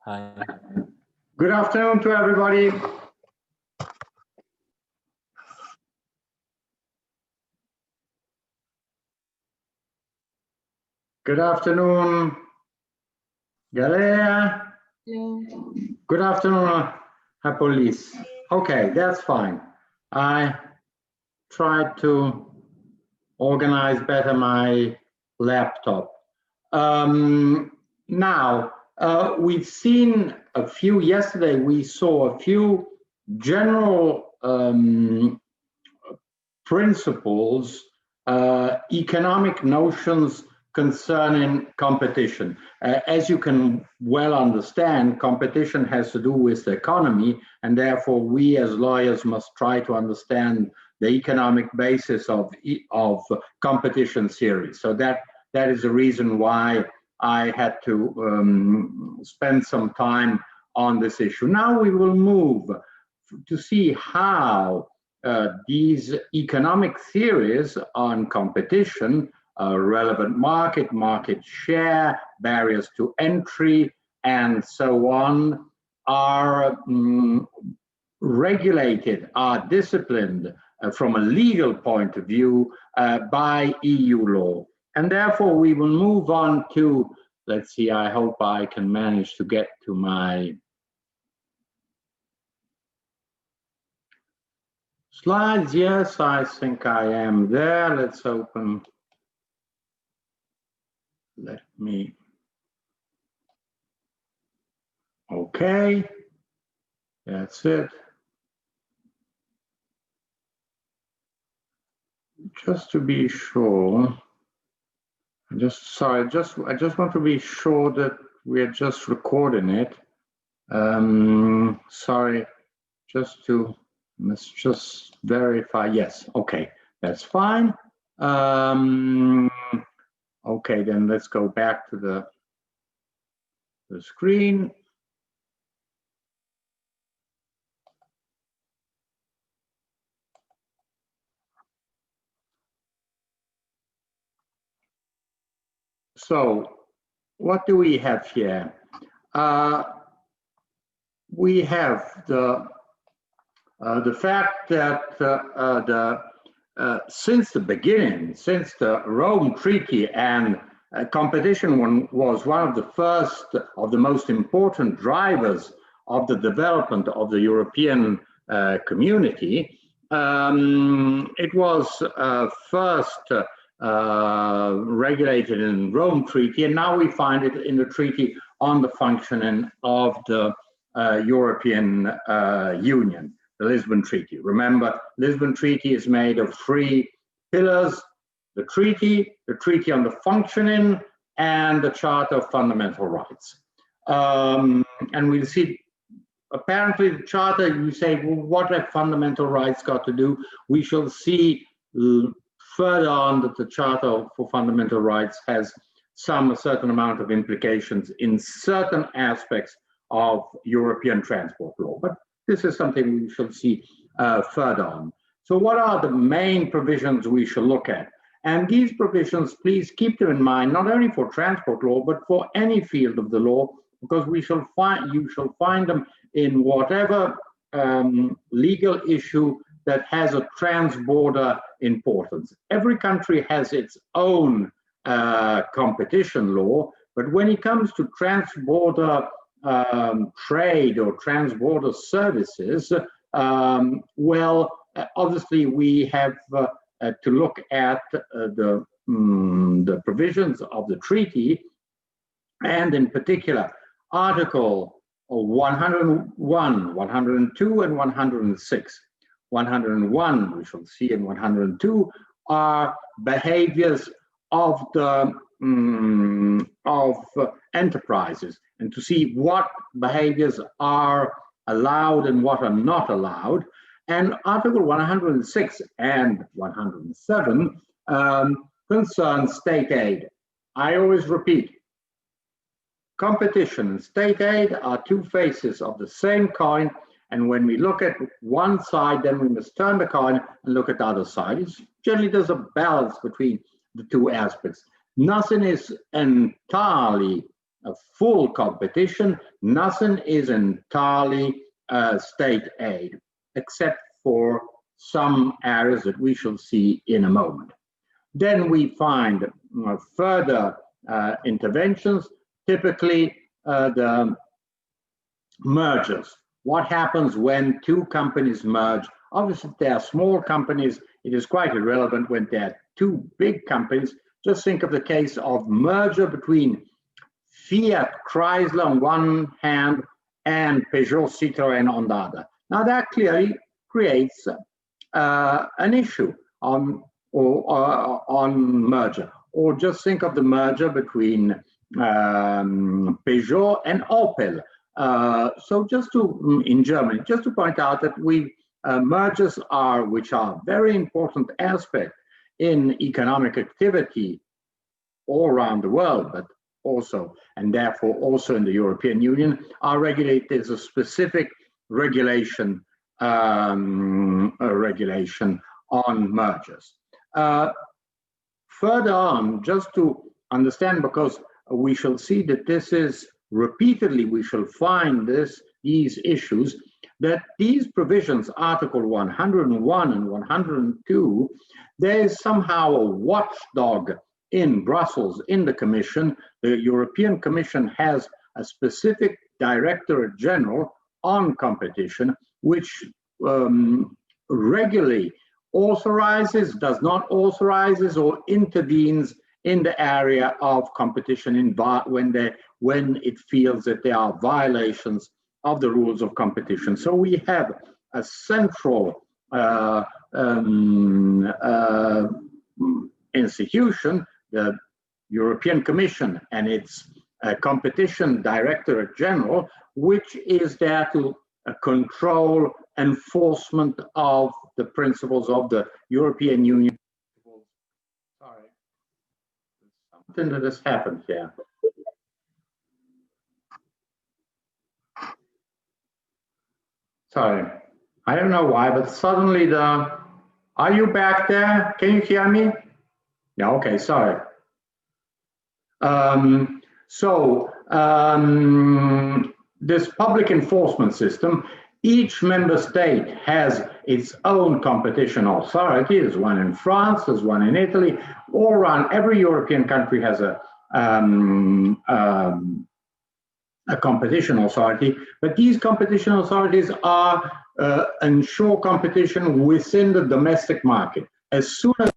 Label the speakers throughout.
Speaker 1: Hi.
Speaker 2: Good afternoon to everybody. Good afternoon, Galea.
Speaker 3: Hello.
Speaker 2: Good afternoon, Police. Okay, that's fine. I tried to organize better my laptop. Now, we've seen a few, yesterday we saw a few general principles, economic notions concerning competition. As you can well understand, competition has to do with the economy, and therefore we as lawyers must try to understand the economic basis of competition theory. So that is the reason why I had to spend some time on this issue. Now we will move to see how these economic theories on competition, relevant market share, barriers to entry, and so on, are regulated, are disciplined from a legal point of view by EU law. And therefore we will move on to, let's see, I hope I can manage to get to my slides. Yes, I think I am there. Let's open. Let me. Okay, that's it. Just to be sure, I just want to be sure that we are just recording it. Sorry, let's just verify. Yes, okay, that's fine. Okay, then let's go back to the screen. So, what do we have here? We have the fact that since the beginning, since the Rome Treaty, and competition was one of the first of the most important drivers of the development of the European community, it was first regulated in Rome Treaty, and now we find it in the Treaty on the Functioning of the European Union, the Lisbon Treaty. Remember, Lisbon Treaty is made of 3 pillars: the treaty on the functioning, and the Charter of Fundamental Rights. And we'll see, apparently the Charter, you say, well, what have fundamental rights got to do? We shall see further on that the Charter for Fundamental Rights has a certain amount of implications in certain aspects of European transport law, but this is something we shall see further on. So what are the main provisions we shall look at? And these provisions, please keep them in mind, not only for transport law, but for any field of the law, because you shall find them in whatever legal issue that has a trans-border importance. Every country has its own competition law, but when it comes to trans-border trade or trans-border services, well, obviously we have to look at the provisions of the treaty, and in particular Article 101, 102, and 106. 101, we shall see, and 102 are behaviors of the enterprises, and to see what behaviors are allowed and what are not allowed. And Article 106 and 107 concern state aid. I always repeat, competition and state aid are 2 faces of the same coin, and when we look at one side, then we must turn the coin and look at the other side. Generally, there's a balance between the 2 aspects. Nothing is entirely a full competition. Nothing is entirely state aid, except for some areas that we shall see in a moment. Then we find further interventions, typically the mergers. What happens when two companies merge? Obviously, if they are small companies, it is quite irrelevant. When they are two big companies, just think of the case of merger between Fiat Chrysler on one hand and Peugeot Citroën on the other. Now that clearly creates an issue on merger. Or just think of the merger between Peugeot and Opel. So just to, in Germany, just to point out that mergers which are very important aspect in economic activity all around the world, but also, and therefore also in the European Union, are regulated. There's a specific regulation, on mergers. Further on, just to understand, because we shall see that this is repeatedly, we shall find these issues, that these provisions, Article 101 and 102, there is somehow a watchdog in Brussels, in the Commission. The European Commission has a specific Directorate General on competition, which regularly authorizes, does not authorizes, or intervenes in the area of competition when it feels that there are violations of the rules of competition. So we have a central institution, the European Commission, and its Competition Directorate General, which is there to control enforcement of the principles of the European Union. Sorry, something that has happened here. Sorry, I don't know why, but suddenly are you back there? Can you hear me? Yeah, okay, sorry. This public enforcement system, each member state has its own competition authority. There's one in France, there's one in Italy. All around, every European country has a competition authority, but these competition authorities are ensure competition within the domestic market. As soon as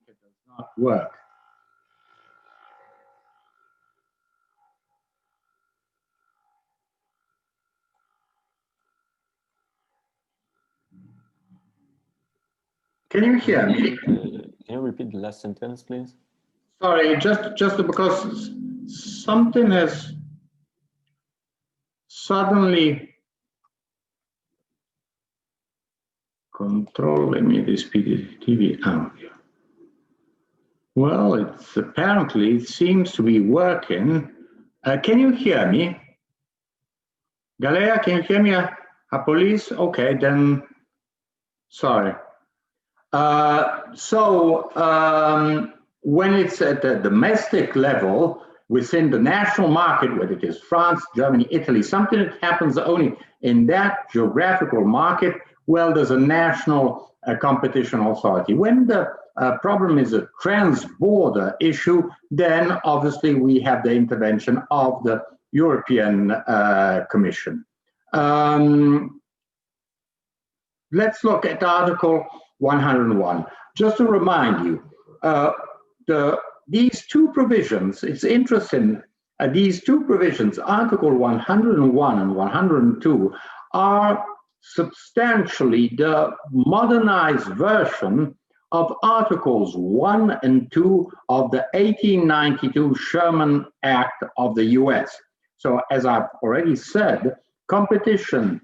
Speaker 2: it does not work, can you hear me?
Speaker 1: Can you repeat the last sentence, please?
Speaker 2: Sorry, just because something has suddenly let me speed TV out. Well, it's apparently, it seems to be working. Can you hear me? Galea, can you hear me? Police? Okay, then, sorry. When it's at the domestic level, within the national market, whether it is France, Germany, Italy, something that happens only in that geographical market, well, there's a national competition authority. When the problem is a trans-border issue, then obviously we have the intervention of the European Commission. Let's look at Article 101. Just to remind you, these two provisions, it's interesting, these two provisions, Article 101 and 102, are substantially the modernized version of Articles 1 and 2 of the 1892 Sherman Act of the US. So as I've already said, competition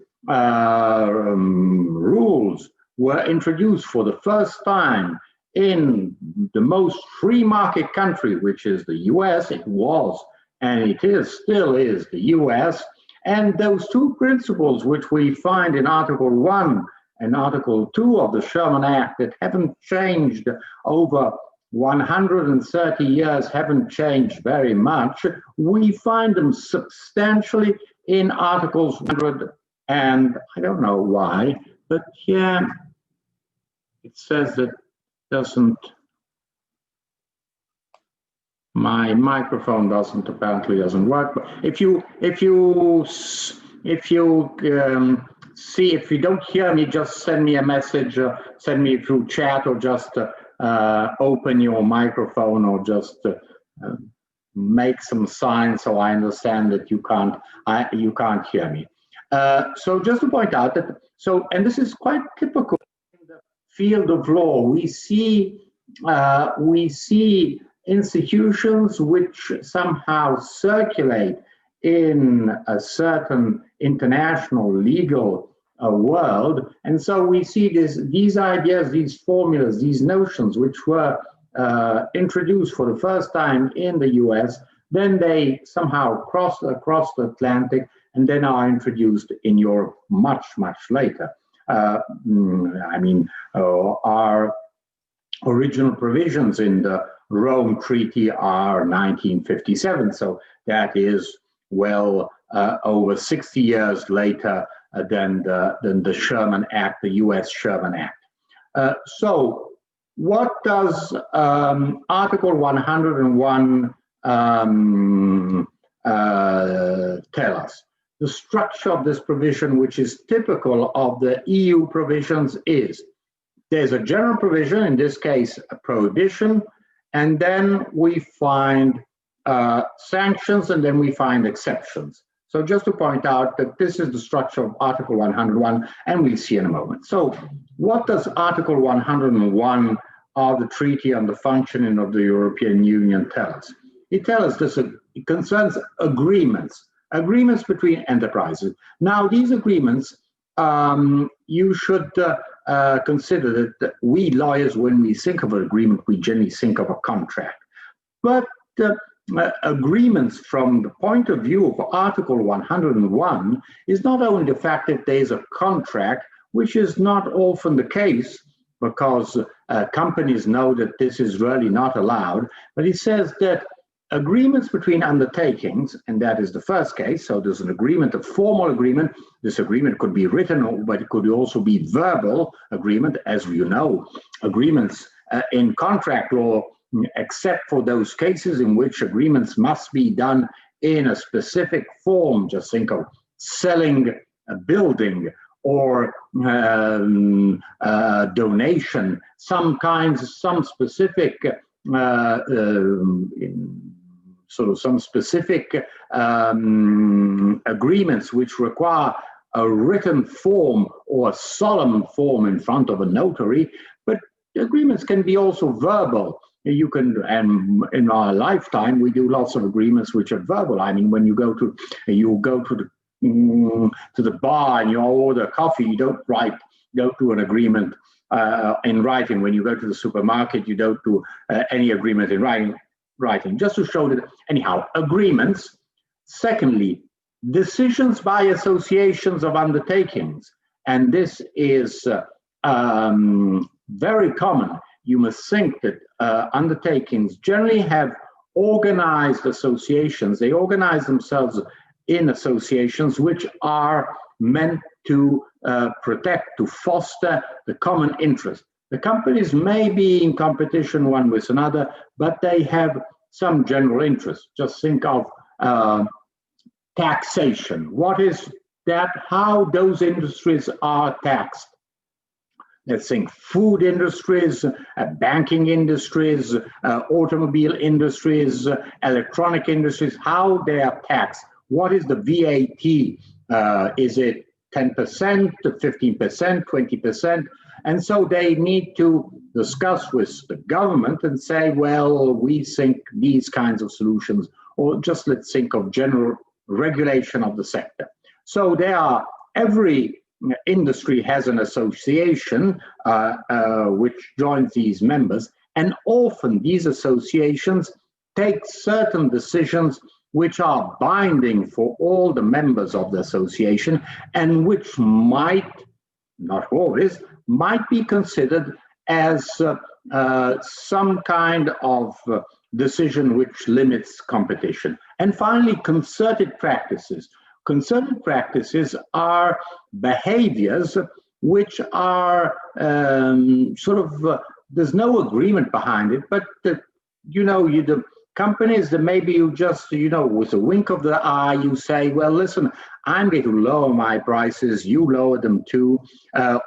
Speaker 2: rules were introduced for the first time in the most free market country, which is the US. It was, and it still is the US. And those two principles, which we find in Article 1 and Article 2 of the Sherman Act, that haven't changed over 130 years haven't changed very much. We find them substantially in Articles 100, and I don't know why, but here it says that doesn't, my microphone apparently doesn't work. But if you see, if you don't hear me, just send me a message, send me through chat, or just open your microphone, or just make some signs so I understand that you can't hear me. So just to point out that, and this is quite typical in the field of law, we see institutions which somehow circulate in a certain international legal world, and so we see these ideas, these formulas, these notions, which were introduced for the first time in the US, then they somehow cross across the Atlantic, and then are introduced in Europe much, much later. Our original provisions in the Rome Treaty are 1957, so that is well over 60 years later than the Sherman Act, the U.S. Sherman Act. So what does Article 101 tell us? The structure of this provision, which is typical of the EU provisions, is there's a general provision, in this case a prohibition, and then we find sanctions, and then we find exceptions. So just to point out that this is the structure of Article 101, and we'll see in a moment. So what does Article 101 of the Treaty on the Functioning of the European Union tell us? It tells us this, it concerns agreements between enterprises. Now, these agreements, you should consider that we lawyers, when we think of an agreement, we generally think of a contract. But agreements from the point of view of Article 101 is not only the fact that there's a contract, which is not often the case, because companies know that this is really not allowed, but it says that agreements between undertakings, and that is the first case, so there's an agreement, a formal agreement. This agreement could be written, but it could also be verbal agreement. As you know, agreements in contract law, except for those cases in which agreements must be done in a specific form, just think of selling a building or donation, some specific some specific agreements which require a written form or a solemn form in front of a notary, but agreements can be also verbal. You can, and in our lifetime, we do lots of agreements which are verbal. I mean, when you go to the bar and you order coffee, you don't do an agreement in writing. When you go to the supermarket, you don't do any agreement in writing, just to show that, anyhow, agreements. Secondly, decisions by associations of undertakings, and this is very common. You must think that undertakings generally have organized associations. They organize themselves in associations which are meant to protect, to foster the common interest. The companies may be in competition one with another, but they have some general interest. Just think of taxation. What is that? How those industries are taxed. Let's think food industries, banking industries, automobile industries, electronic industries, how they are taxed. What is the VAT? Is it 10%, 15%, 20%? And so they need to discuss with the government and say, well, we think these kinds of solutions, or just let's think of general regulation of the sector. So every industry has an association which joins these members, and often these associations take certain decisions which are binding for all the members of the association, and which might, not always, might be considered as some kind of decision which limits competition. And finally, concerted practices. Concerted practices are behaviors which are there's no agreement behind it, but the companies that maybe you just, with a wink of the eye, you say, well, listen, I'm going to lower my prices, you lower them too,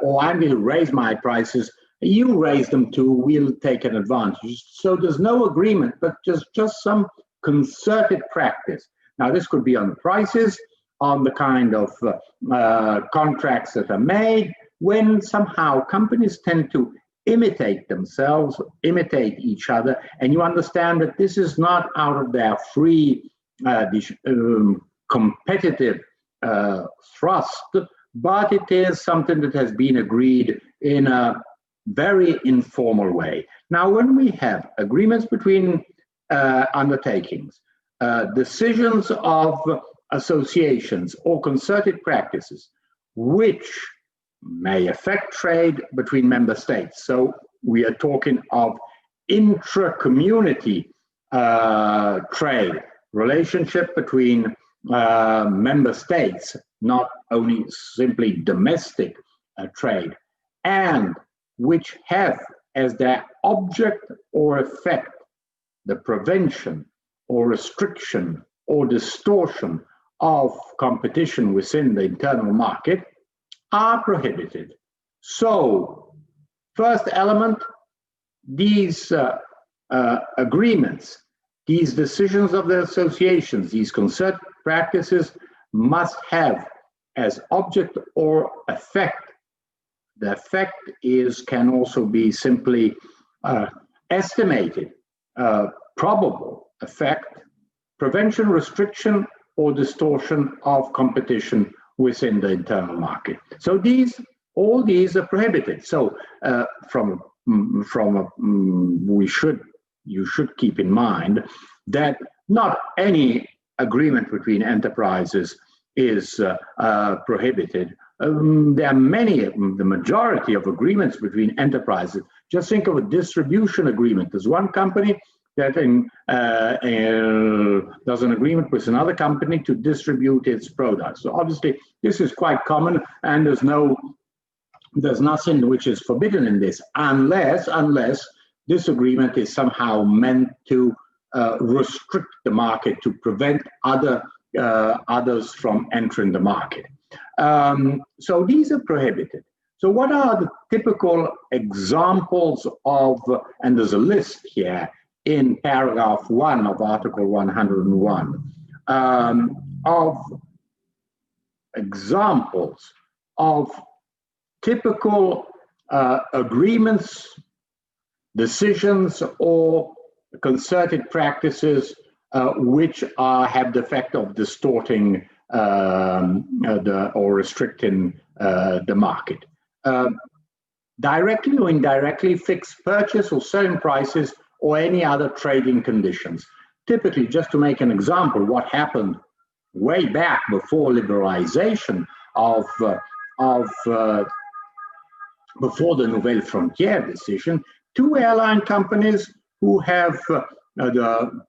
Speaker 2: or I'm going to raise my prices, you raise them too, we'll take an advantage. So there's no agreement, but just some concerted practice. Now, this could be on the prices, on the kind of contracts that are made, when somehow companies tend to imitate themselves, imitate each other, and you understand that this is not out of their free competitive thrust, but it is something that has been agreed in a very informal way. Now, when we have agreements between undertakings, decisions of associations or concerted practices, which may affect trade between member states. So we are talking of intra-community trade, relationship between member states, not only simply domestic trade, and which have as their object or effect the prevention or restriction or distortion of competition within the internal market, are prohibited. So, first element, these agreements, these decisions of the associations, these concerted practices must have as object or effect. The effect can also be simply estimated, probable effect, prevention, restriction, or distortion of competition within the internal market. So all these are prohibited. So you should keep in mind that not any agreement between enterprises is prohibited. There are many, the majority of agreements between enterprises. Just think of a distribution agreement. There's one company that does an agreement with another company to distribute its products. So obviously, this is quite common, and there's nothing which is forbidden in this, unless this agreement is somehow meant to restrict the market, to prevent others from entering the market. So these are prohibited. So what are the typical examples of, and there's a list here in paragraph 1 of Article 101, of examples of typical agreements, decisions, or concerted practices which have the effect of distorting or restricting the market. Directly or indirectly, fixed purchase or selling prices or any other trading conditions. Typically, just to make an example, what happened way back before liberalization before the Nouvelle Frontière decision, two airline companies who have the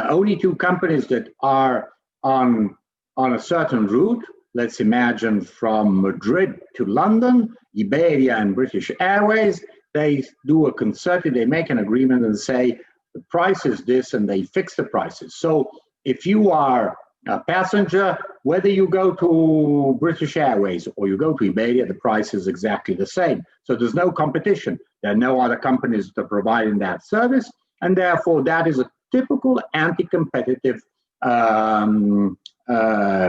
Speaker 2: only two companies that are on a certain route, let's imagine from Madrid to London, Iberia and British Airways, they do a concerted, they make an agreement and say, the price is this, and they fix the prices. So if you are a passenger, whether you go to British Airways or you go to Iberia, the price is exactly the same. So there's no competition. There are no other companies that are providing that service, and therefore that is a typical anti-competitive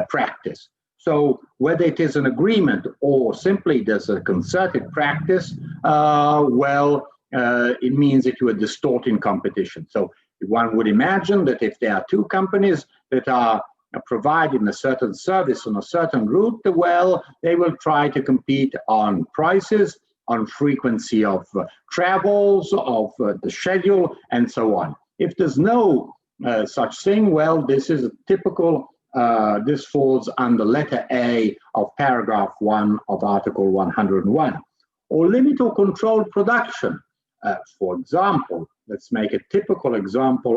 Speaker 2: practice. So whether it is an agreement or simply there's a concerted practice, it means that you are distorting competition. So one would imagine that if there are two companies that are providing a certain service on a certain route, well, they will try to compete on prices, on frequency of travels, of the schedule, and so on. If there's no such thing, well, this is a typical, this falls under letter A of paragraph 1 of Article 101. or limit or control production. For example, let's make a typical example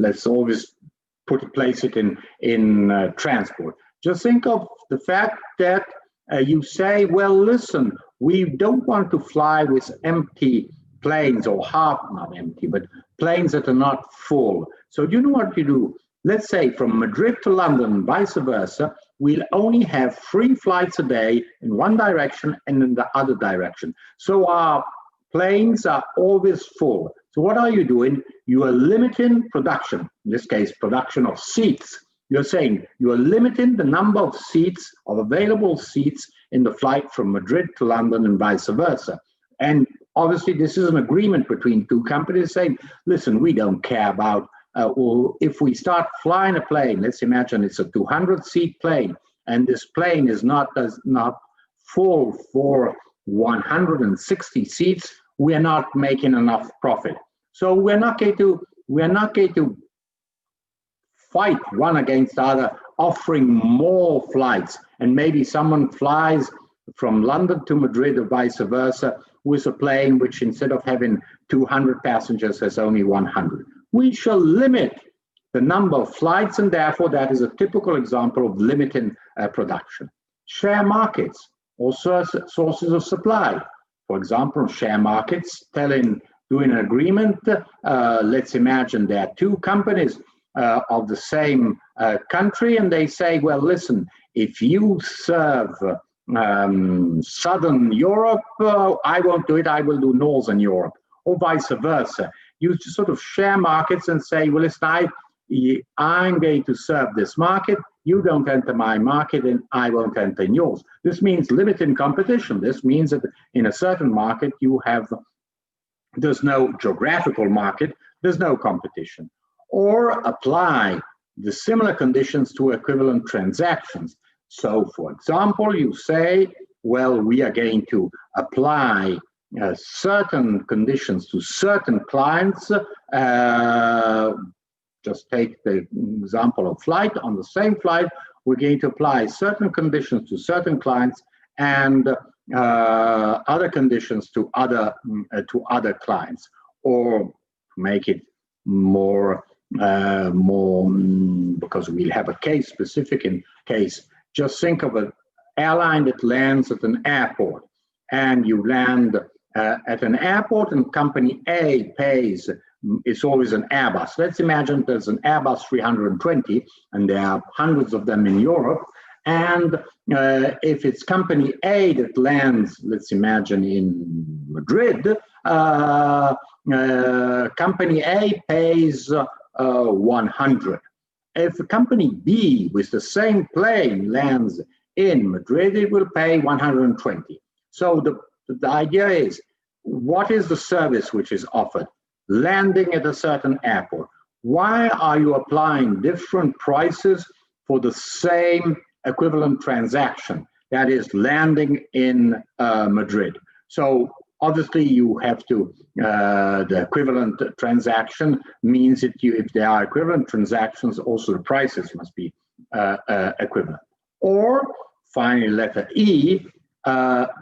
Speaker 2: let's always place it in transport. Just think of the fact that you say, well, listen, we don't want to fly with empty planes, or half, not empty, but planes that are not full. So you know what you do? Let's say from Madrid to London and vice versa, we'll only have 3 flights a day in one direction and in the other direction. So our planes are always full. So what are you doing? You are limiting production, in this case, production of seats. You're saying you are limiting the number of seats, of available seats in the flight from Madrid to London and vice versa. And obviously this is an agreement between 2 companies saying, listen, we don't care about, or if we start flying a plane, let's imagine it's a 200-seat plane, and this plane is not full for 160 seats, we are not making enough profit. So we're not going to fight one against the other, offering more flights, and maybe someone flies from London to Madrid or vice versa with a plane which, instead of having 200 passengers, has only 100. We shall limit the number of flights, and therefore that is a typical example of limiting production. Share markets or sources of supply. For example, share markets doing an agreement. Let's imagine there are 2 companies of the same country, and they say, well, listen, if you serve Southern Europe, I won't do it, I will do Northern Europe, or vice versa. You sort of share markets and say, well, listen, I'm going to serve this market, you don't enter my market, and I won't enter in yours. This means limiting competition. This means that in a certain market there's no geographical market, there's no competition. Or apply the similar conditions to equivalent transactions. So, for example, you say, well, we are going to apply certain conditions to certain clients. Just take the example of flight. On the same flight, we're going to apply certain conditions to certain clients and other conditions to other clients. Or to make it more because we'll have a specific case. Just think of an airline that lands at an airport, and you land at an airport, and company A pays. It's always an Airbus. Let's imagine there's an Airbus 320, and there are hundreds of them in Europe. And if it's company A that lands, let's imagine in Madrid, company A pays 100. If company B with the same plane lands in Madrid, it will pay 120. So the idea is, what is the service which is offered? Landing at a certain airport. Why are you applying different prices for the same equivalent transaction? That is landing in Madrid. So obviously you have to, the equivalent transaction means that if there are equivalent transactions, also the prices must be equivalent. Or finally, letter E,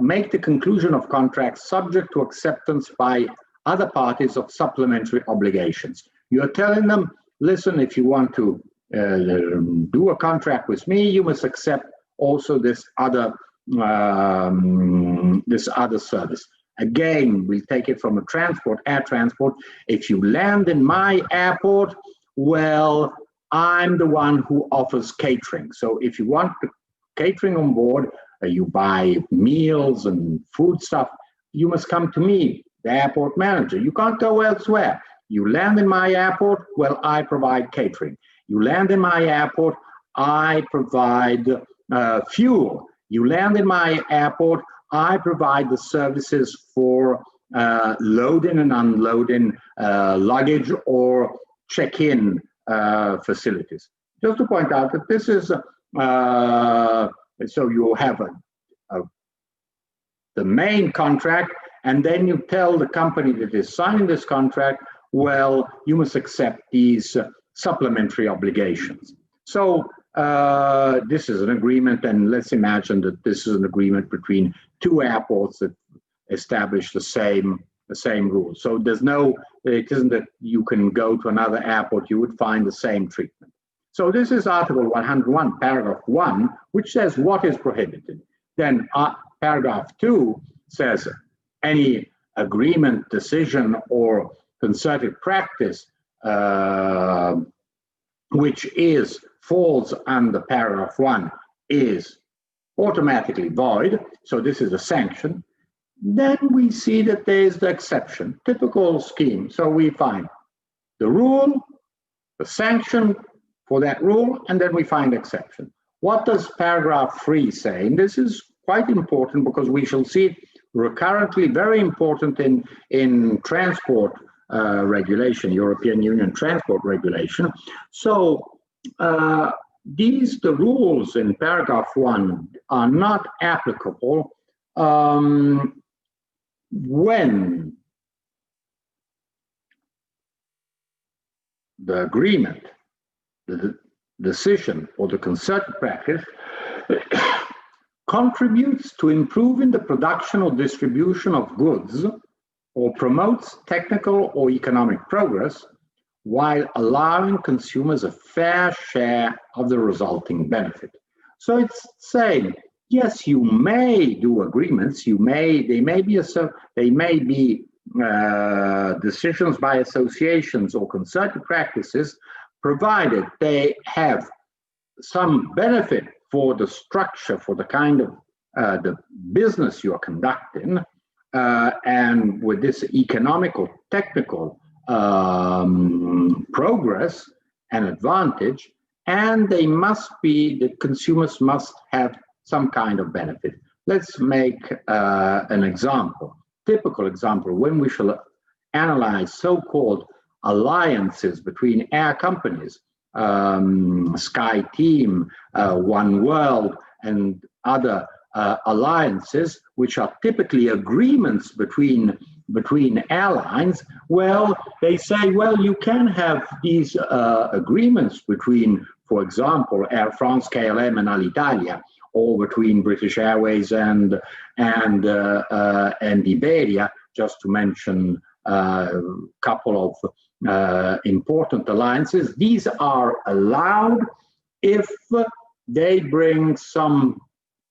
Speaker 2: make the conclusion of contracts subject to acceptance by other parties of supplementary obligations. You're telling them, listen, if you want to do a contract with me, you must accept also this other service. Again, we take it from air transport. If you land in my airport, well, I'm the one who offers catering. So if you want the catering on board, you buy meals and food stuff, you must come to me, the airport manager. You can't go elsewhere. You land in my airport, well, I provide catering. You land in my airport, I provide fuel. You land in my airport, I provide the services for loading and unloading luggage or check-in facilities. Just to point out that this is, so you have the main contract, and then you tell the company that is signing this contract, well, you must accept these supplementary obligations. So this is an agreement, and let's imagine that this is an agreement between two airports that establish the same rules. So it isn't that you can go to another airport, you would find the same treatment. So this is Article 101, paragraph 1, which says what is prohibited. Then paragraph 2 says any agreement, decision, or concerted practice which falls under paragraph 1 is automatically void. So this is a sanction. Then we see that there is the exception, typical scheme. So we find the rule, the sanction for that rule, and then we find exception. What does paragraph 3 say? And this is quite important because we shall see it recurrently very important in transport regulation, European Union transport regulation. So the rules in paragraph 1 are not applicable when the agreement, the decision, or the concerted practice contributes to improving the production or distribution of goods or promotes technical or economic progress while allowing consumers a fair share of the resulting benefit. So it's saying, yes, you may do agreements. They may be decisions by associations or concerted practices, provided they have some benefit for the structure, for the kind of the business you are conducting, and with this economic or technical progress and advantage, and the consumers must have some kind of benefit. Let's make an example, typical example, when we shall analyze so-called alliances between air companies, Sky Team, One World, and other alliances, which are typically agreements between airlines. Well, they say, well, you can have these agreements between, for example, Air France, KLM, and Alitalia, or between British Airways and Iberia, just to mention a couple of important alliances. These are allowed if they bring some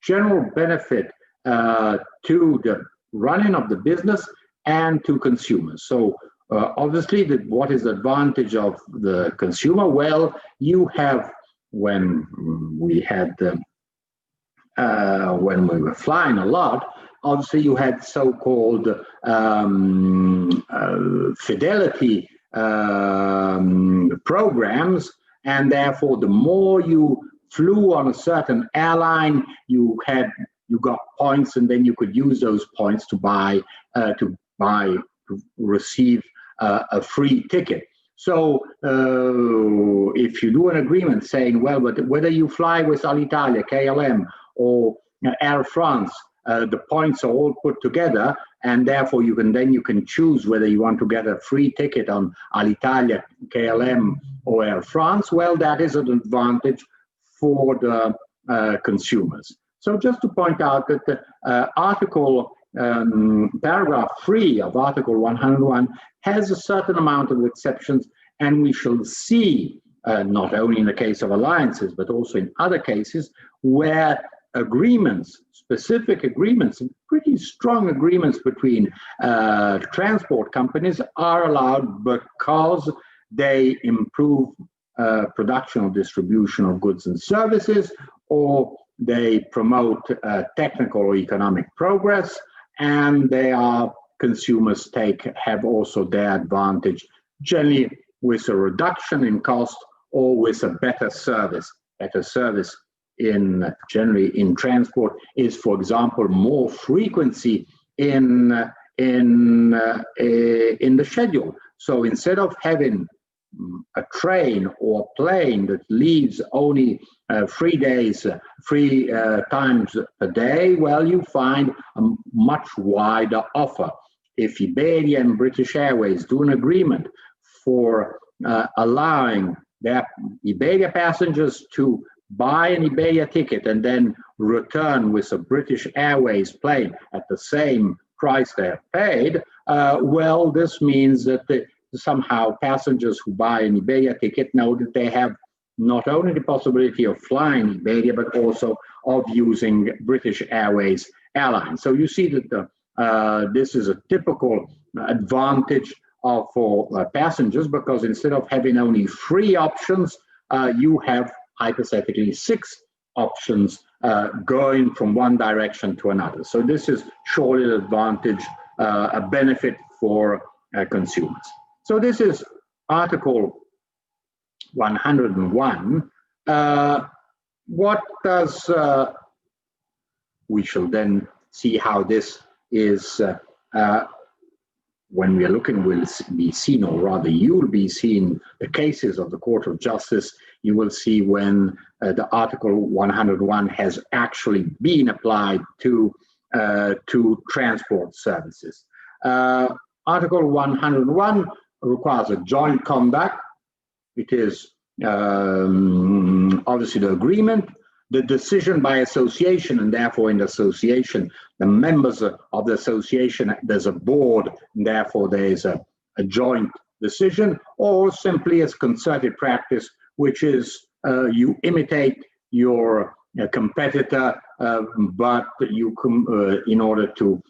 Speaker 2: general benefit to the running of the business and to consumers. So obviously, what is the advantage of the consumer? Well, you have, when we were flying a lot, obviously you had so-called fidelity programs, and therefore the more you flew on a certain airline, you got points, and then you could use those points to receive a free ticket. So if you do an agreement saying, well, but whether you fly with Alitalia, KLM, or Air France, the points are all put together, and therefore you can choose whether you want to get a free ticket on Alitalia, KLM, or Air France. Well, that is an advantage for the consumers. So just to point out that the paragraph 3 of Article 101 has a certain amount of exceptions, and we shall see, not only in the case of alliances, but also in other cases, where agreements, specific agreements, and pretty strong agreements between transport companies are allowed because they improve production or distribution of goods and services, or they promote technical or economic progress, and consumers have also their advantage, generally with a reduction in cost or with a better service. Better service generally in transport is, for example, more frequency in the schedule. So instead of having a train or plane that leaves only 3 times a day, well, you find a much wider offer. If Iberia and British Airways do an agreement for allowing their Iberia passengers to buy an Iberia ticket and then return with a British Airways plane at the same price they have paid, well, this means that somehow passengers who buy an Iberia ticket know that they have not only the possibility of flying Iberia, but also of using British Airways airlines. So you see that this is a typical advantage for passengers, because instead of having only 3 options, you have hypothetically 6 options going from one direction to another. So this is surely an advantage, a benefit for consumers. So this is Article 101. What does, we shall then see how this is, when we are looking, will be seen, or rather you'll be seeing the cases of the Court of Justice. You will see when the Article 101 has actually been applied to transport services. Article 101 requires a joint conduct. It is obviously the agreement, the decision by association, and therefore in the association, the members of the association, there's a board, and therefore there is a joint decision, or simply as concerted practice, which is you imitate your competitor, but you in order to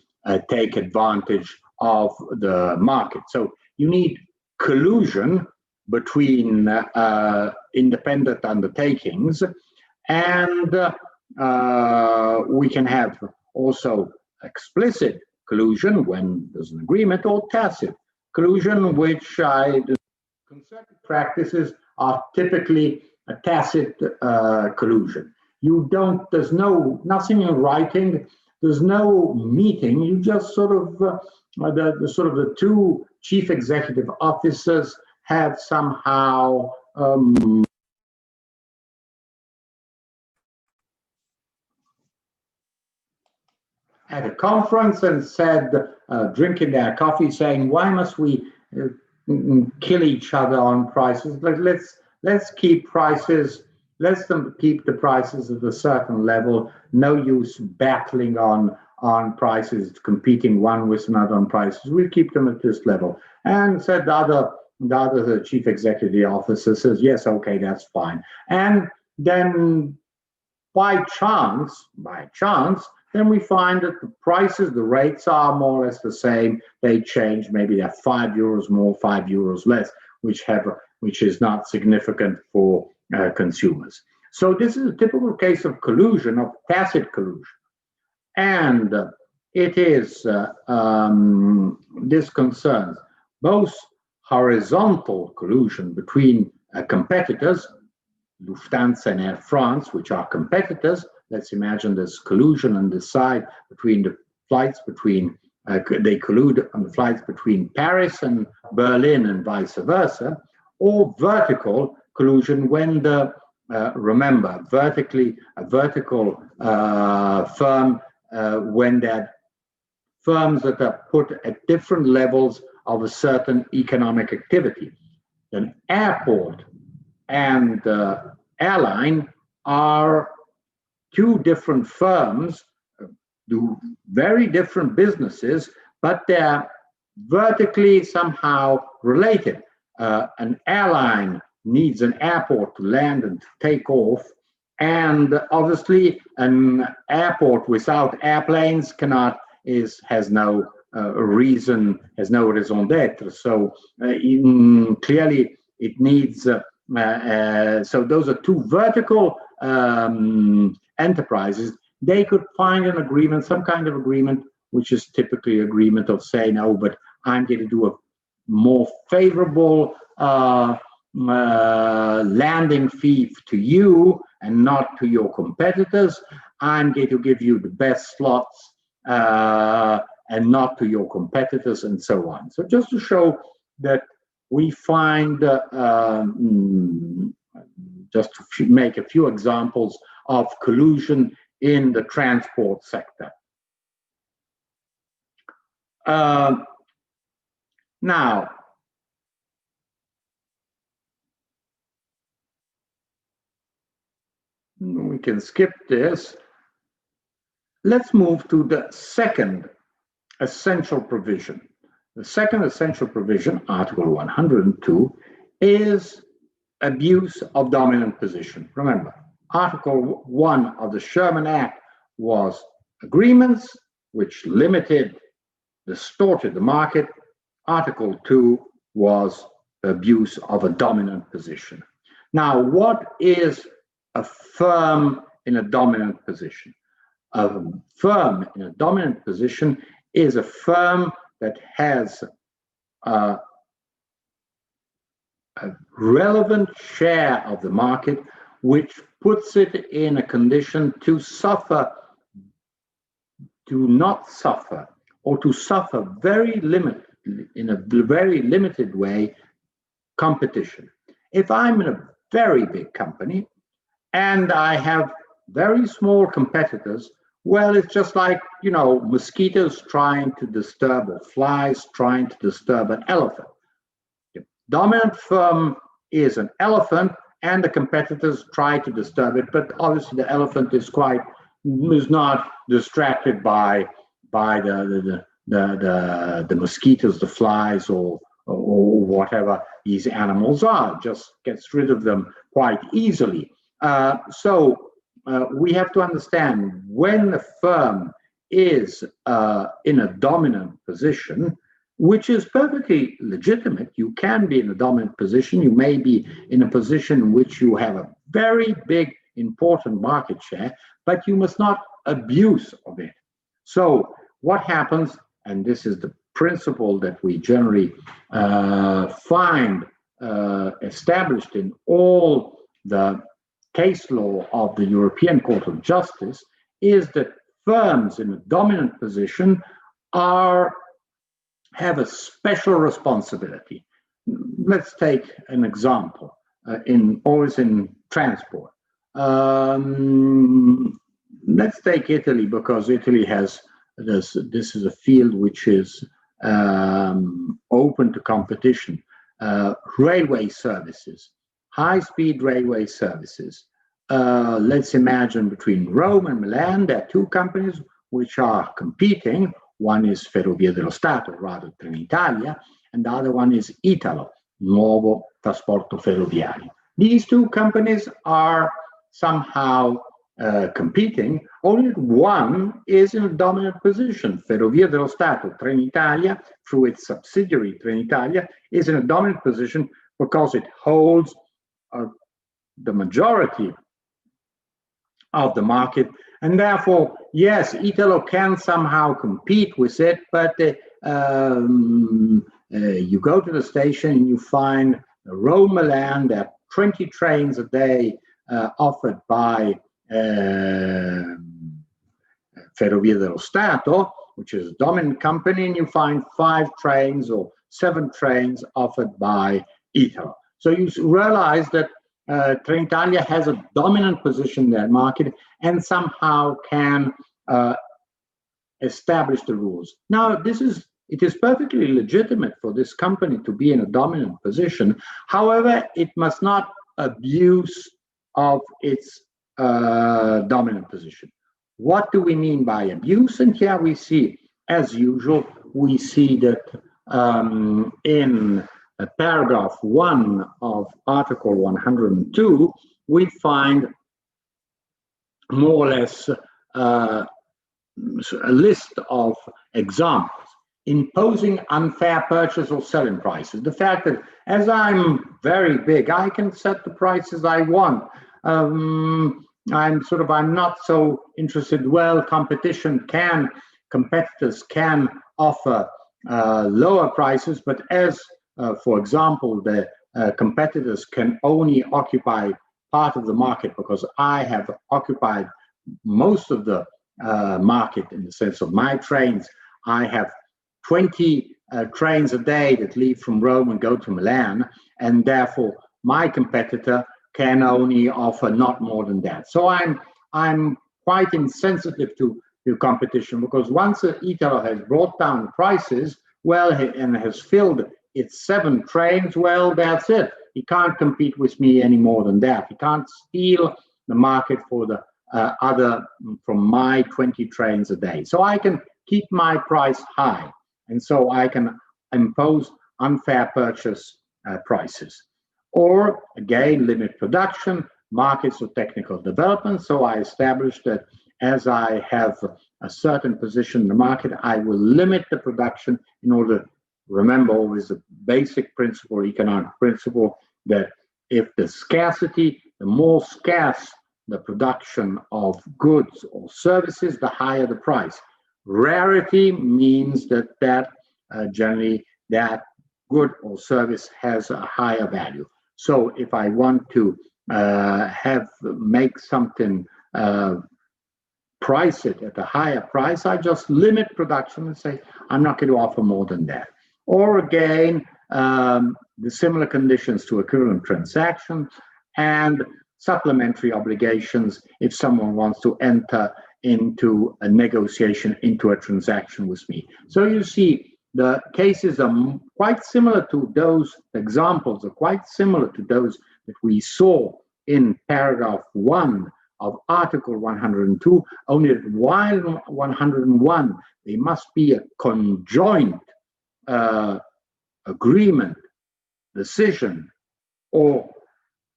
Speaker 2: take advantage of the market. So you need collusion between independent undertakings, and we can have also explicit collusion when there's an agreement, or tacit collusion, which concerted practices are typically a tacit collusion. You don't, there's nothing in writing, there's no meeting, you just sort of, the 2 chief executive officers have somehow at a conference and said, drinking their coffee, saying, why must we kill each other on prices? Like, let's keep prices, let's keep the prices at a certain level. No use battling on prices, competing one with another on prices. We'll keep them at this level. And said the other chief executive officer says, yes, okay, that's fine. And then by chance, then we find that the prices, the rates are more or less the same. They change, maybe they're €5 more, €5 less, which is not significant for consumers. So this is a typical case of collusion, of tacit collusion. And it is, this concerns both horizontal collusion between competitors, Lufthansa and Air France, which are competitors. Let's imagine there's collusion on this side between the flights between, they collude on the flights between Paris and Berlin and vice versa, or vertical collusion when the, remember, a vertical firm, when they're firms that are put at different levels of a certain economic activity. An airport and airline are 2 different firms, do very different businesses, but they're vertically somehow related. An airline needs an airport to land and to take off, and obviously an airport without airplanes has no raison d'etre. So clearly it needs, so those are 2 vertical enterprises. They could find an agreement, some kind of agreement, which is typically agreement of saying, no, but I'm going to do a more favorable landing fee to you and not to your competitors. I'm going to give you the best slots and not to your competitors, and so on. So just to show that we find, just to make a few examples of collusion in the transport sector. Now, we can skip this. Let's move to the second essential provision. The second essential provision, Article 102, is abuse of dominant position. Remember, Article 1 of the Sherman Act was agreements which limited, distorted the market. Article 2 was abuse of a dominant position. Now, what is a firm in a dominant position? A firm in a dominant position is a firm that has a relevant share of the market, which puts it in a condition to suffer, to not suffer, or to suffer very limited, in a very limited way, competition. If I'm in a very big company and I have very small competitors, well, it's just like, you know, mosquitoes trying to disturb, or flies trying to disturb an elephant. The dominant firm is an elephant, and the competitors try to disturb it, but obviously the elephant is not distracted by the mosquitoes, the flies, or whatever these animals are. Just gets rid of them quite easily. So we have to understand, when the firm is in a dominant position, which is perfectly legitimate. You can be in a dominant position. You may be in a position in which you have a very big, important market share, but you must not abuse of it. So what happens, and this is the principle that we generally find established in all the case law of the European Court of Justice, is that firms in a dominant position have a special responsibility. Let's take an example, always in transport. Let's take Italy, because Italy has this is a field which is open to competition. Railway services, high-speed railway services. Let's imagine between Rome and Milan, there are two companies which are competing. One is Ferrovie dello Stato, rather Trenitalia, and the other one is Italo, Nuovo Trasporto Ferroviario. These two companies are somehow competing. Only one is in a dominant position. Ferrovie dello Stato, Trenitalia, through its subsidiary Trenitalia, is in a dominant position because it holds the majority of the market, and therefore, yes, Italo can somehow compete with it, but you go to the station and you find Rome-Milan, there are 20 trains a day offered by Ferrovie dello Stato, which is a dominant company, and you find 5 trains or 7 trains offered by Italo. So you realize that Trenitalia has a dominant position in that market and somehow can establish the rules. Now, it is perfectly legitimate for this company to be in a dominant position. However, it must not abuse of its dominant position. What do we mean by abuse? And here we see, as usual, we see that in paragraph 1 of Article 102, we find more or less a list of examples. Imposing unfair purchase or selling prices. The fact that as I'm very big, I can set the prices I want. I'm not so interested. Well, competitors can offer lower prices, but as for example, the competitors can only occupy part of the market because I have occupied most of the market in the sense of my trains. I have 20 trains a day that leave from Rome and go to Milan, and therefore my competitor can only offer not more than that. So I'm quite insensitive to competition, because once Italo has brought down prices, well, and has filled its 7 trains, well, that's it. He can't compete with me any more than that. He can't steal the market for the from my 20 trains a day. So I can keep my price high, and so I can impose unfair purchase prices. Or again, limit production, markets or technical development. So I establish that as I have a certain position in the market, I will limit the production in order to remember always the basic principle, economic principle, that if the scarcity, the more scarce the production of goods or services, the higher the price. Rarity means that generally that good or service has a higher value. So if I want to make something price it at a higher price, I just limit production and say, I'm not going to offer more than that. Or again, the similar conditions to equivalent transactions and supplementary obligations if someone wants to enter into a negotiation, into a transaction with me. So you see, the cases are quite similar to those, examples are quite similar to those that we saw in paragraph 1 of Article 102, only that while 101, there must be a conjoint agreement, decision, or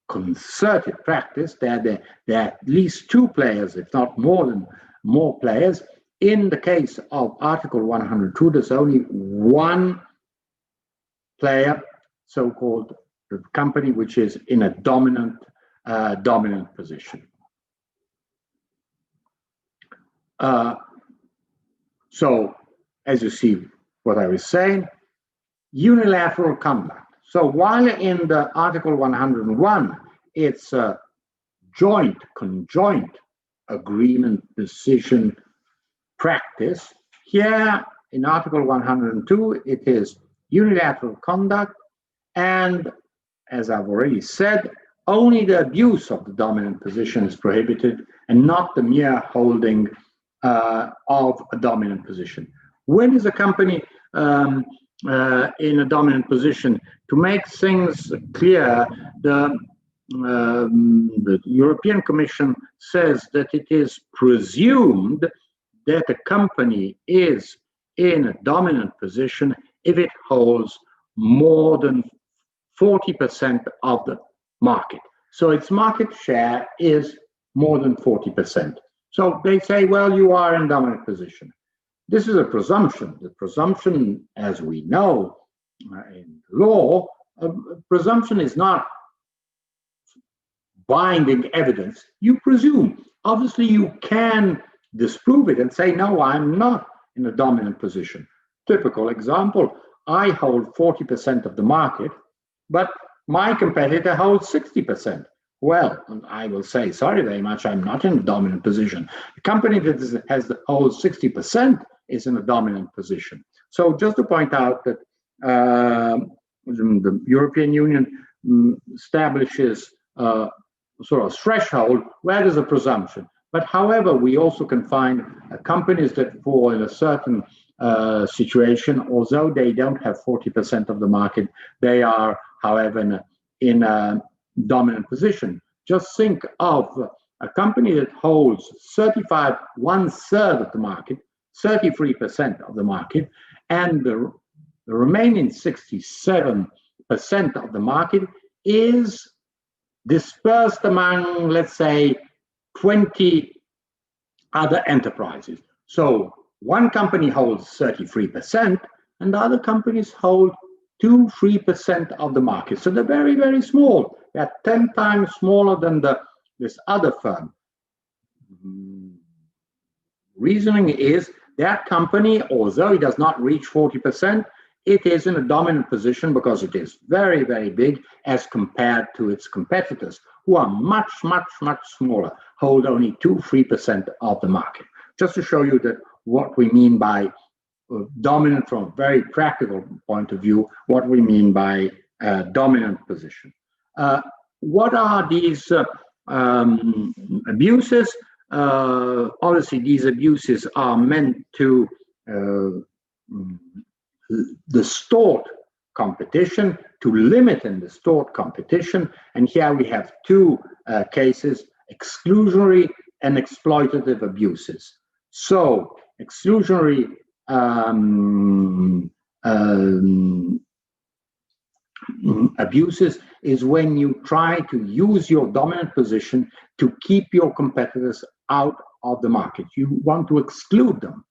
Speaker 2: concerted practice. There are at least two players, if not more players. In the case of Article 102, there's only one player, so-called the company, which is in a dominant position. So, as you see, what I was saying, unilateral conduct. So while in the Article 101, it's a conjoint agreement, decision, practice, here in Article 102, it is unilateral conduct, and as I've already said, only the abuse of the dominant position is prohibited and not the mere holding of a dominant position. When is a company in a dominant position? To make things clear, the European Commission says that it is presumed that a company is in a dominant position if it holds more than 40% of the market. So its market share is more than 40%. So they say, well, you are in dominant position. This is a presumption. The presumption, as we know in law, presumption is not binding evidence. You presume. Obviously, you can disprove it and say, no, I'm not in a dominant position. Typical example, I hold 40% of the market, but my competitor holds 60%. Well, I will say, sorry very much, I'm not in a dominant position. The company that holds 60% is in a dominant position. So just to point out that the European Union establishes a sort of threshold where there's a presumption. But however, we also can find companies that fall in a certain situation, although they don't have 40% of the market, they are, however, in a dominant position. Just think of a company that holds 1/3 of the market, 33% of the market, and the remaining 67% of the market is dispersed among, let's say, 20 other enterprises. So one company holds 33%, and the other companies hold 2-3% of the market. So they're very, very small. They're 10 times smaller than this other firm. Reasoning is that company, although it does not reach 40%, it is in a dominant position because it is very, very big as compared to its competitors, who are much, much, much smaller, hold only 2-3% of the market. Just to show you that what we mean by dominant from a very practical point of view, what we mean by dominant position. What are these abuses? Obviously, these abuses are meant to distort competition, to limit and distort competition. And here we have two cases, exclusionary and exploitative abuses. So, exclusionary abuses is when you try to use your dominant position to keep your competitors out of the market. You want to exclude them.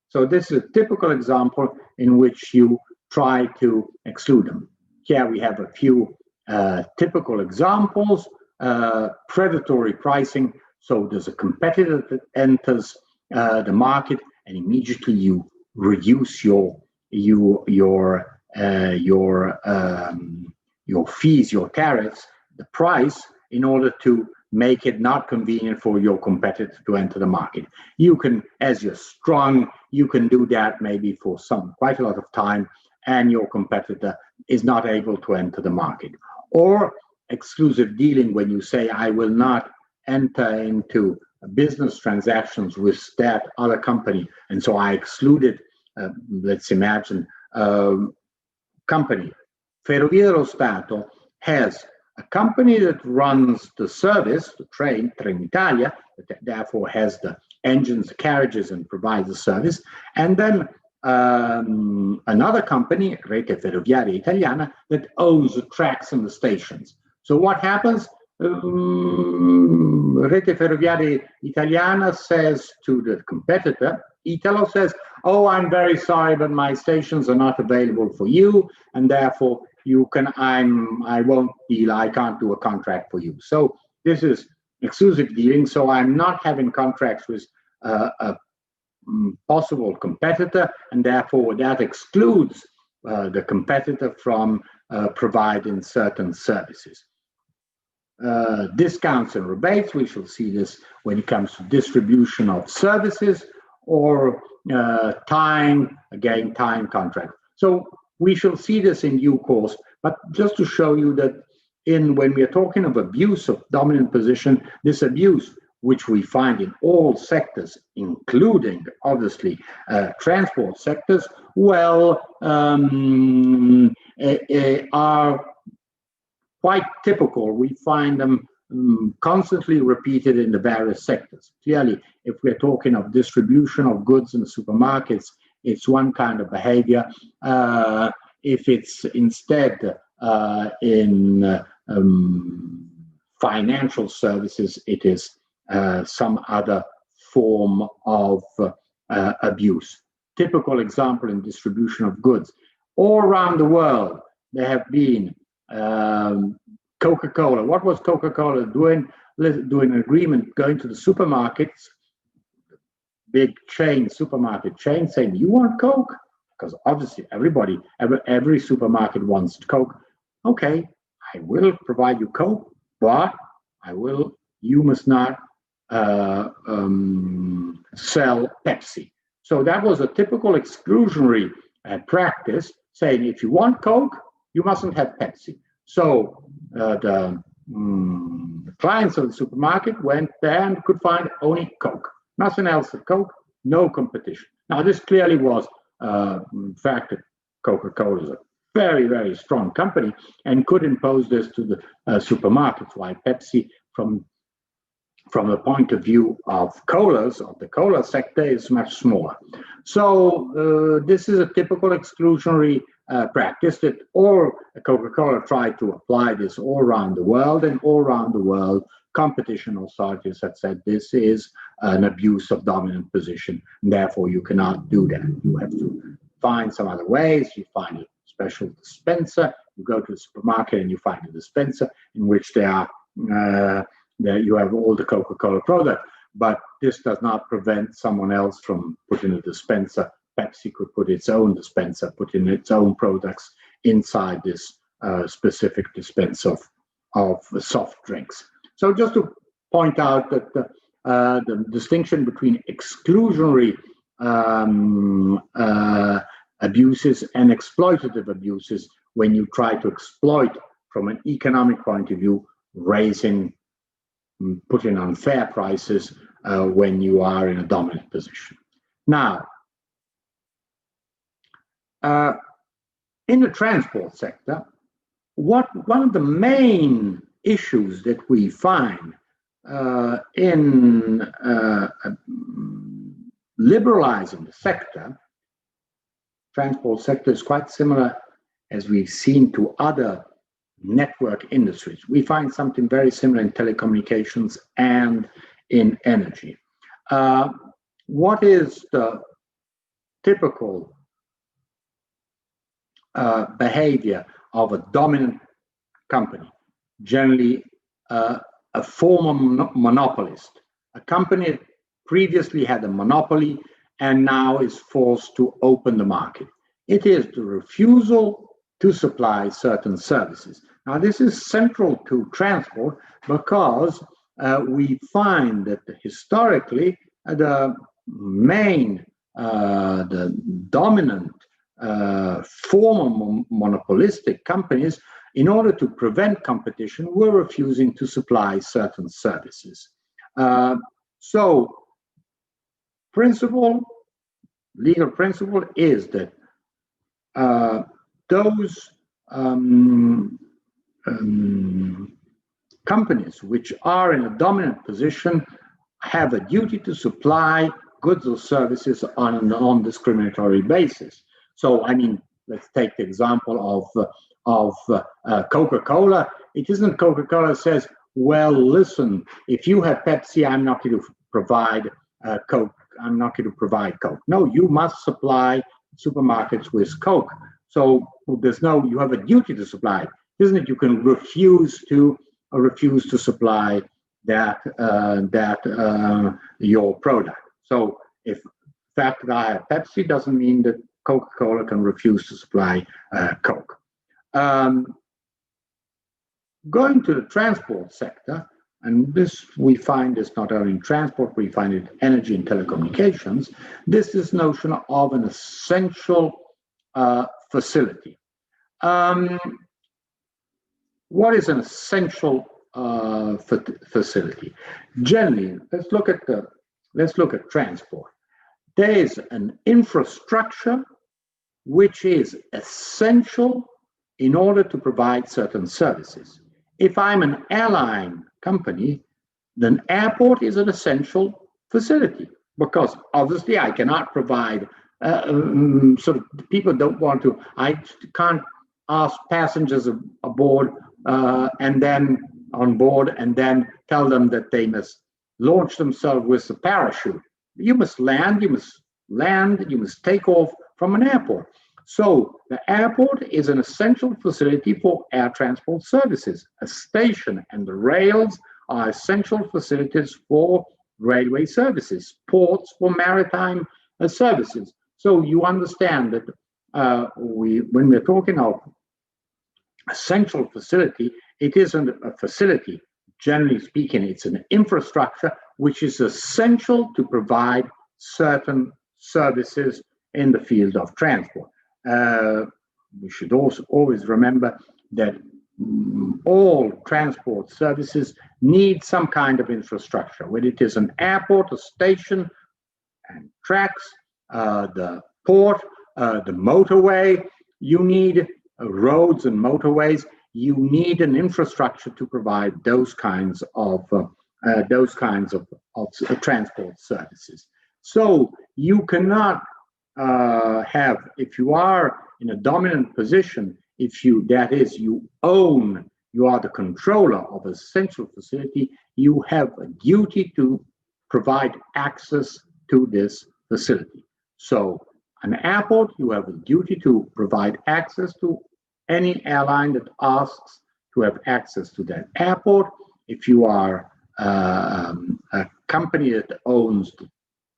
Speaker 2: So this is a typical example in which you try to exclude them. Here we have a few typical examples. Predatory pricing. So there's a competitor that enters the market, and immediately you reduce your fees, your tariffs, the price, in order to make it not convenient for your competitor to enter the market. You can, as you're strong, you can do that maybe for quite a lot of time, and your competitor is not able to enter the market. Or exclusive dealing, when you say, I will not enter into business transactions with that other company, and so I excluded, let's imagine, company. Ferrovie dello Stato has a company that runs the service, the train, Trenitalia, that therefore has the engines, the carriages, and provides the service, and then another company, Rete Ferroviaria Italiana, that owns the tracks and the stations. So what happens? Rete Ferroviaria Italiana says to the competitor, Italo says, oh, I'm very sorry, but my stations are not available for you, and therefore I won't deal, I can't do a contract for you. So this is exclusive dealing. So I'm not having contracts with a possible competitor, and therefore that excludes the competitor from providing certain services. Discounts and rebates, we shall see this when it comes to distribution of services, or time contract. So we shall see this in due course, but just to show you that when we are talking of abuse of dominant position, this abuse, which we find in all sectors, including obviously transport sectors, well, are quite typical. We find them constantly repeated in the various sectors. Clearly, if we're talking of distribution of goods in supermarkets, it's one kind of behavior. If it's instead in financial services, it is some other form of abuse. Typical example in distribution of goods. All around the world, there have been Coca-Cola. What was Coca-Cola doing? Doing an agreement, going to the supermarkets, big supermarket chain, saying, you want Coke? Because obviously every supermarket wants Coke. Okay, I will provide you Coke, but you must not sell Pepsi. So that was a typical exclusionary practice, saying if you want Coke, you mustn't have Pepsi. So the clients of the supermarket went there and could find only Coke. Nothing else but Coke, no competition. Now, this clearly was, in fact, Coca-Cola is a very, very strong company and could impose this to the supermarkets, while Pepsi, from the point of view of colas, of the cola sector, is much smaller. So this is a typical exclusionary practice that Coca-Cola tried to apply this all around the world, and all around the world, competition authorities have said this is an abuse of dominant position, and therefore you cannot do that. You have to find some other ways. You find a special dispenser. You go to the supermarket and you find a dispenser in which you have all the Coca-Cola product, but this does not prevent someone else from putting a dispenser. Pepsi could put its own dispenser, put in its own products inside this specific dispenser of soft drinks. So just to point out that the distinction between exclusionary abuses and exploitative abuses, when you try to exploit from an economic point of view, putting unfair prices when you are in a dominant position. Now, in the transport sector, one of the main issues that we find in liberalizing the sector, transport sector is quite similar, as we've seen, to other network industries. We find something very similar in telecommunications and in energy. What is the typical behavior of a dominant company? Generally, a former monopolist. A company previously had a monopoly and now is forced to open the market. It is the refusal to supply certain services. Now, this is central to transport because we find that historically the dominant former monopolistic companies, in order to prevent competition, were refusing to supply certain services. So, legal principle is that those companies which are in a dominant position have a duty to supply goods or services on a non-discriminatory basis. So, I mean, let's take the example of Coca-Cola. It isn't Coca-Cola says, well, listen, if you have Pepsi, I'm not going to provide Coke. I'm not going to provide Coke. No, you must supply supermarkets with Coke. So you have a duty to supply. Isn't it? You can refuse to supply your product. So if the fact that I have Pepsi doesn't mean that Coca-Cola can refuse to supply Coke. Going to the transport sector, and this we find is not only in transport, we find it in energy and telecommunications, this is notion of an essential facility. What is an essential facility? Generally, let's look at transport. There is an infrastructure which is essential in order to provide certain services. If I'm an airline company, then airport is an essential facility because obviously I cannot provide, people don't want to, I can't ask passengers aboard and then on board and then tell them that they must launch themselves with a parachute. You must land, you must take off from an airport. So the airport is an essential facility for air transport services. A station and the rails are essential facilities for railway services, ports for maritime services. So you understand that when we're talking of essential facility, it isn't a facility. Generally speaking, it's an infrastructure which is essential to provide certain services in the field of transport. We should also always remember that all transport services need some kind of infrastructure, whether it is an airport, a station, and tracks, the port, the motorway. You need roads and motorways. You need an infrastructure to provide those kinds of transport services. So you cannot have, if you are in a dominant position, you are the controller of a central facility, you have a duty to provide access to this facility. So an airport, you have a duty to provide access to any airline that asks to have access to that airport. If you are a company that owns the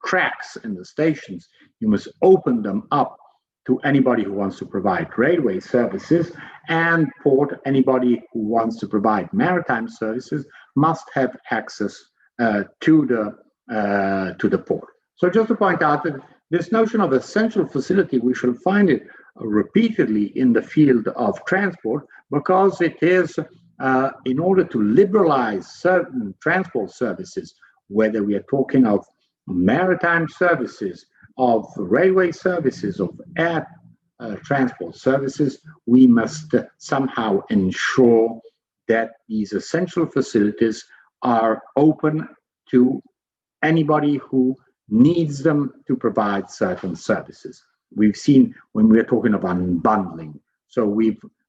Speaker 2: tracks in the stations, you must open them up to anybody who wants to provide railway services, and port, anybody who wants to provide maritime services must have access to the port. So just to point out that this notion of essential facility, we shall find it repeatedly in the field of transport, because it is in order to liberalize certain transport services, whether we are talking of maritime services, of railway services, of air transport services, we must somehow ensure that these essential facilities are open to anybody who needs them to provide certain services. We've seen when we're talking about unbundling. So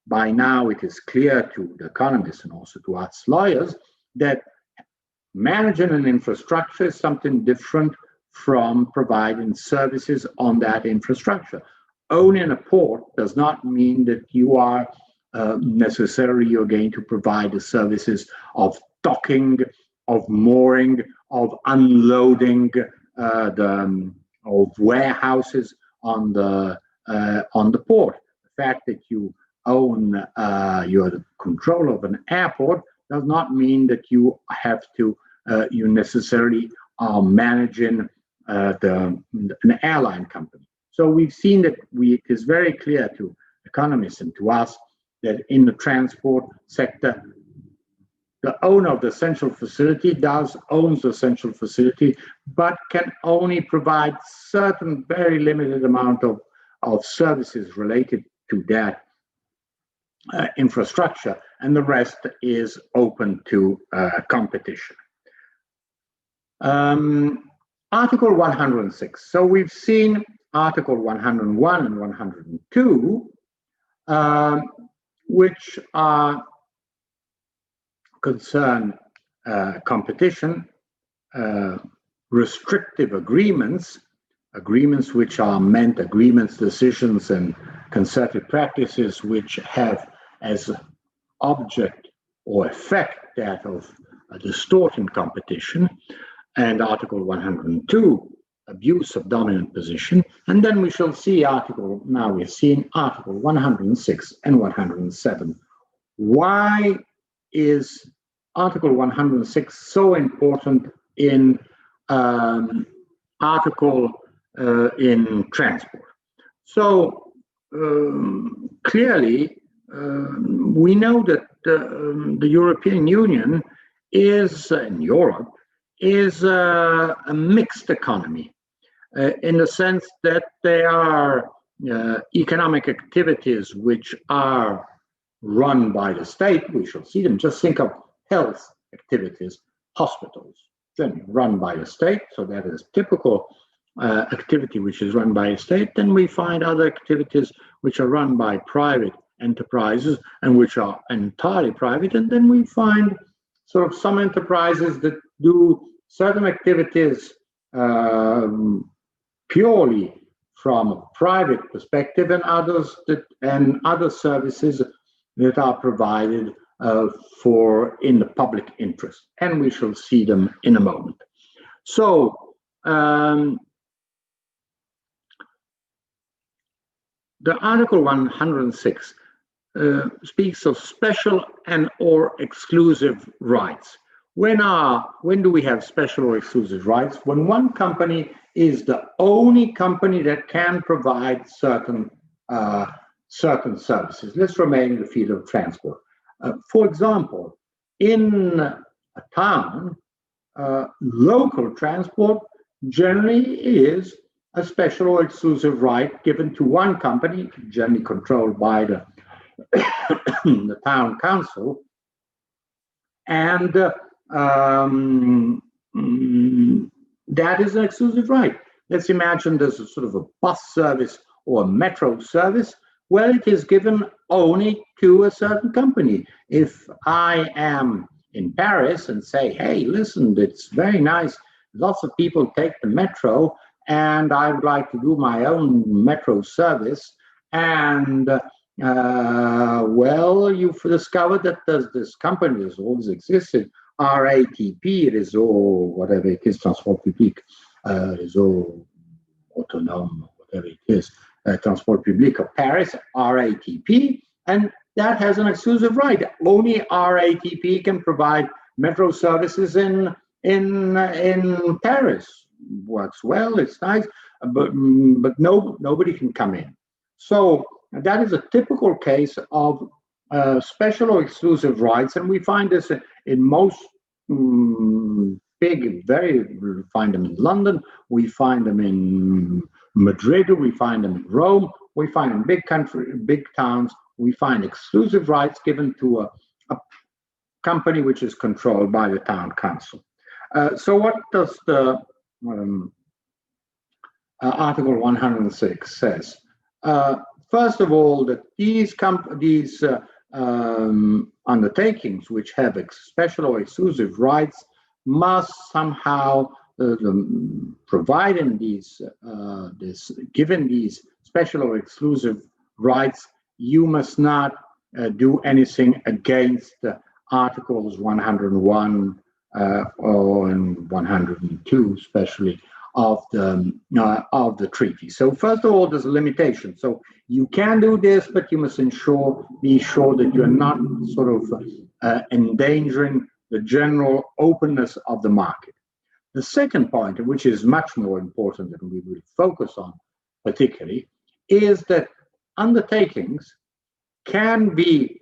Speaker 2: by now it is clear to the economists and also to us lawyers that managing an infrastructure is something different from providing services on that infrastructure. Owning a port does not mean that you are necessarily you're going to provide the services of docking, of mooring, of unloading, of warehouses on the port. The fact that you own, you're the control of an airport does not mean that you have to, you necessarily are managing an airline company. So we've seen that it is very clear to economists and to us that in the transport sector, the owner of the central facility owns the central facility, but can only provide certain very limited amount of services related to that infrastructure, and the rest is open to competition. Article 106. So we've seen Article 101 and 102, which are concern competition, restrictive agreements which are meant agreements, decisions, and concerted practices which have as object or effect that of distorting competition, and Article 102, abuse of dominant position. And then we shall see now we're seeing Article 106 and 107. Why is Article 106 so important in in transport? So clearly, we know that the European Union is, in Europe, is a mixed economy in the sense that there are economic activities which are run by the state. We shall see them. Just think of health activities, hospitals, then run by the state. So that is typical activity which is run by a state. Then we find other activities which are run by private enterprises and which are entirely private. And then we find sort of some enterprises that do certain activities purely from a private perspective, and other services that are provided in the public interest. And we shall see them in a moment. So the Article 106 speaks of special and or exclusive rights. When do we have special or exclusive rights? When one company is the only company that can provide certain services. Let's remain in the field of transport. For example, in a town, local transport generally is a special or exclusive right given to one company, generally controlled by the town council, and that is an exclusive right. Let's imagine there's a sort of a bus service or a metro service. Well, it is given only to a certain company. If I am in Paris and say, hey, listen, it's very nice, lots of people take the metro, and I would like to do my own metro service, and well, you've discovered that there's this company that has always existed, RATP, Réseau, whatever it is, Transport Public, Réseau Autonome, whatever it is, Transport Public of Paris, RATP, and that has an exclusive right. Only RATP can provide metro services in Paris. Works well, it's nice, but nobody can come in. So that is a typical case of special or exclusive rights, and we find this in most we find them in London, we find them in Madrid, we find them in Rome, we find in big towns, we find exclusive rights given to company which is controlled by the town council. So what does the Article 106 says? First of all, that these undertakings which have special or exclusive rights must somehow providing given these special or exclusive rights, you must not do anything against Articles 101 or 102, especially of the treaty. So first of all, there's a limitation. So you can do this, but you must be sure that you're not sort of endangering the general openness of the market. The second point, which is much more important and we will focus on particularly, is that undertakings can be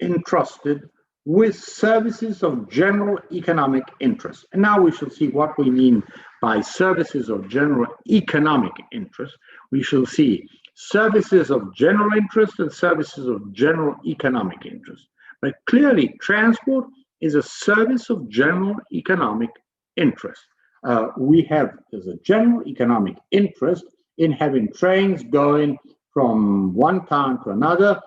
Speaker 2: entrusted with services of general economic interest. And now we shall see what we mean by services of general economic interest. We shall see services of general interest and services of general economic interest. But clearly, transport is a service of general economic interest. There's a general economic interest in having trains going from one town to another,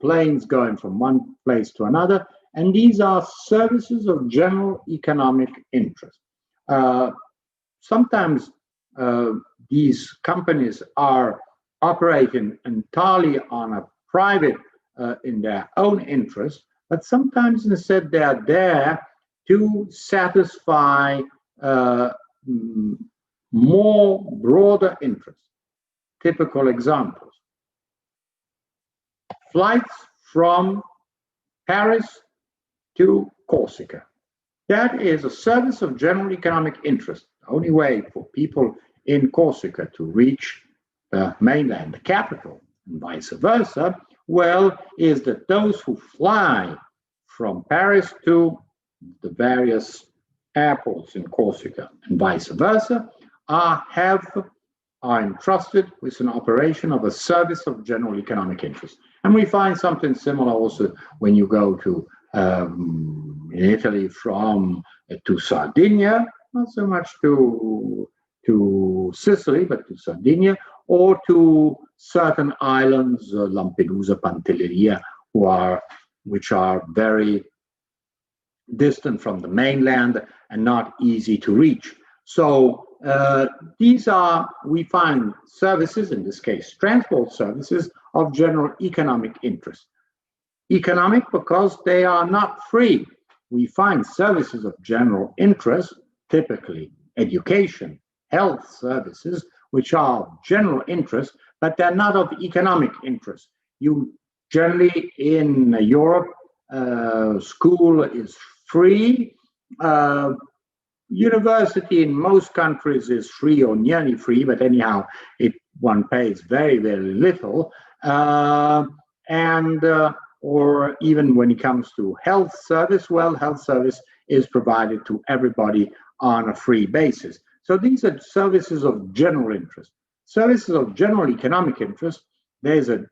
Speaker 2: planes going from one place to another, and these are services of general economic interest. Sometimes these companies are operating entirely on a private, in their own interest, but sometimes instead they are there to satisfy more broader interests. Typical examples: flights from Paris to Corsica. That is a service of general economic interest. The only way for people in Corsica to reach the mainland, the capital, and vice versa, well, is that those who fly from Paris to the various airports in Corsica and vice versa are entrusted with an operation of a service of general economic interest. And we find something similar also when you go to in Italy to Sardinia, not so much to Sicily, but to Sardinia, or to certain islands, Lampedusa, Pantelleria, which are very distant from the mainland and not easy to reach. So we find services, in this case transport services, of general economic interest. Economic because they are not free. We find services of general interest, typically education, health services, which are of general interest, but they're not of economic interest. You generally in Europe, school is free. University in most countries is free or nearly free, but anyhow, one pays very, very little. Or even when it comes to health service, well, health service is provided to everybody on a free basis. So these are services of general interest. Services of general economic interest, there's a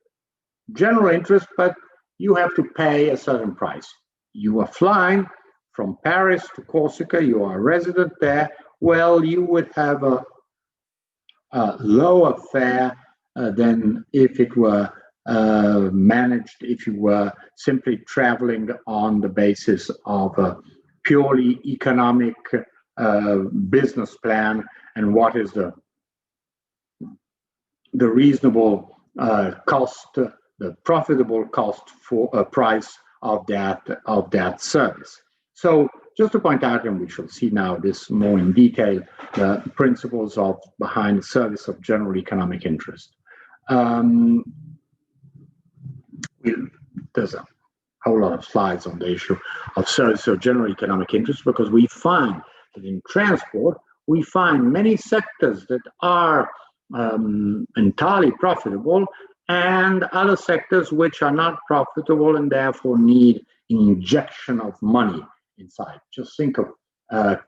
Speaker 2: general interest, but you have to pay a certain price. You are flying from Paris to Corsica, you are a resident there, well, you would have a lower fare than if it were managed, if you were simply traveling on the basis of a purely economic business plan and what is the reasonable cost, the profitable cost for a price of that service. So just to point out, and we shall see now this more in detail, the principles behind the service of general economic interest. There's a whole lot of slides on the issue of service of general economic interest, because we find that in transport, we find many sectors that are entirely profitable and other sectors which are not profitable and therefore need injection of money inside. Just think of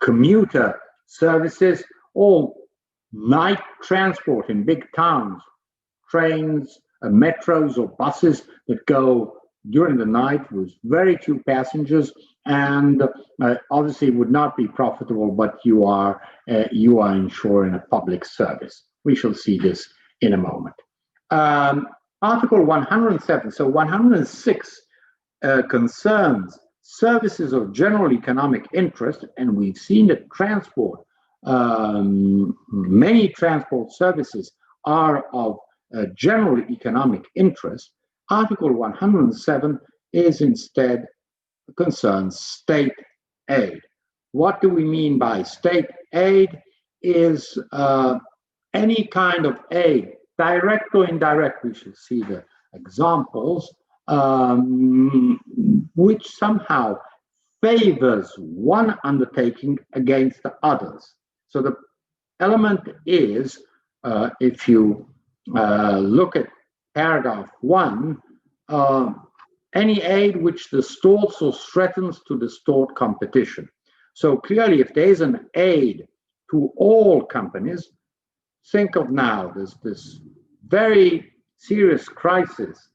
Speaker 2: commuter services or night transport in big towns, trains, metros or buses that go during the night with very few passengers, and obviously would not be profitable, but you are ensuring a public service. We shall see this in a moment. Article 107, so 106 concerns services of general economic interest, and we've seen that transport, many transport services are of general economic interest. Article 107 is instead concerns state aid. What do we mean by state aid? Is any kind of aid, direct or indirect, we should see the examples, which somehow favors one undertaking against the others. So the element is, if you look at paragraph 1, any aid which distorts or threatens to distort competition. So clearly, if there is an aid to all companies, think of now, there's this very serious crisis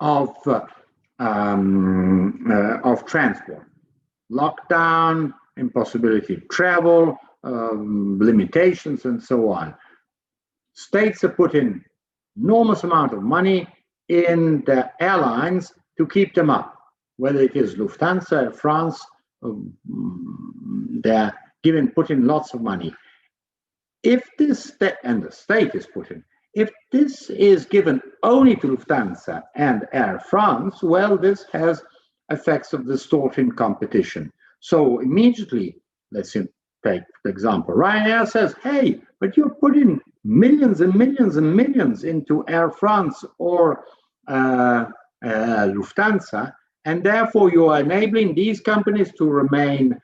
Speaker 2: of transport, lockdown, impossibility to travel, limitations, and so on. States have put in enormous amount of money in the airlines to keep them up, whether it is Lufthansa, Air France, they're put in lots of money. If this, and the state is put in, if this is given only to Lufthansa and Air France, well, this has effects of distorting competition. So immediately, let's take the example, Ryanair says, hey, but you're putting millions and millions and millions into Air France or Lufthansa, and therefore you are enabling these companies to remain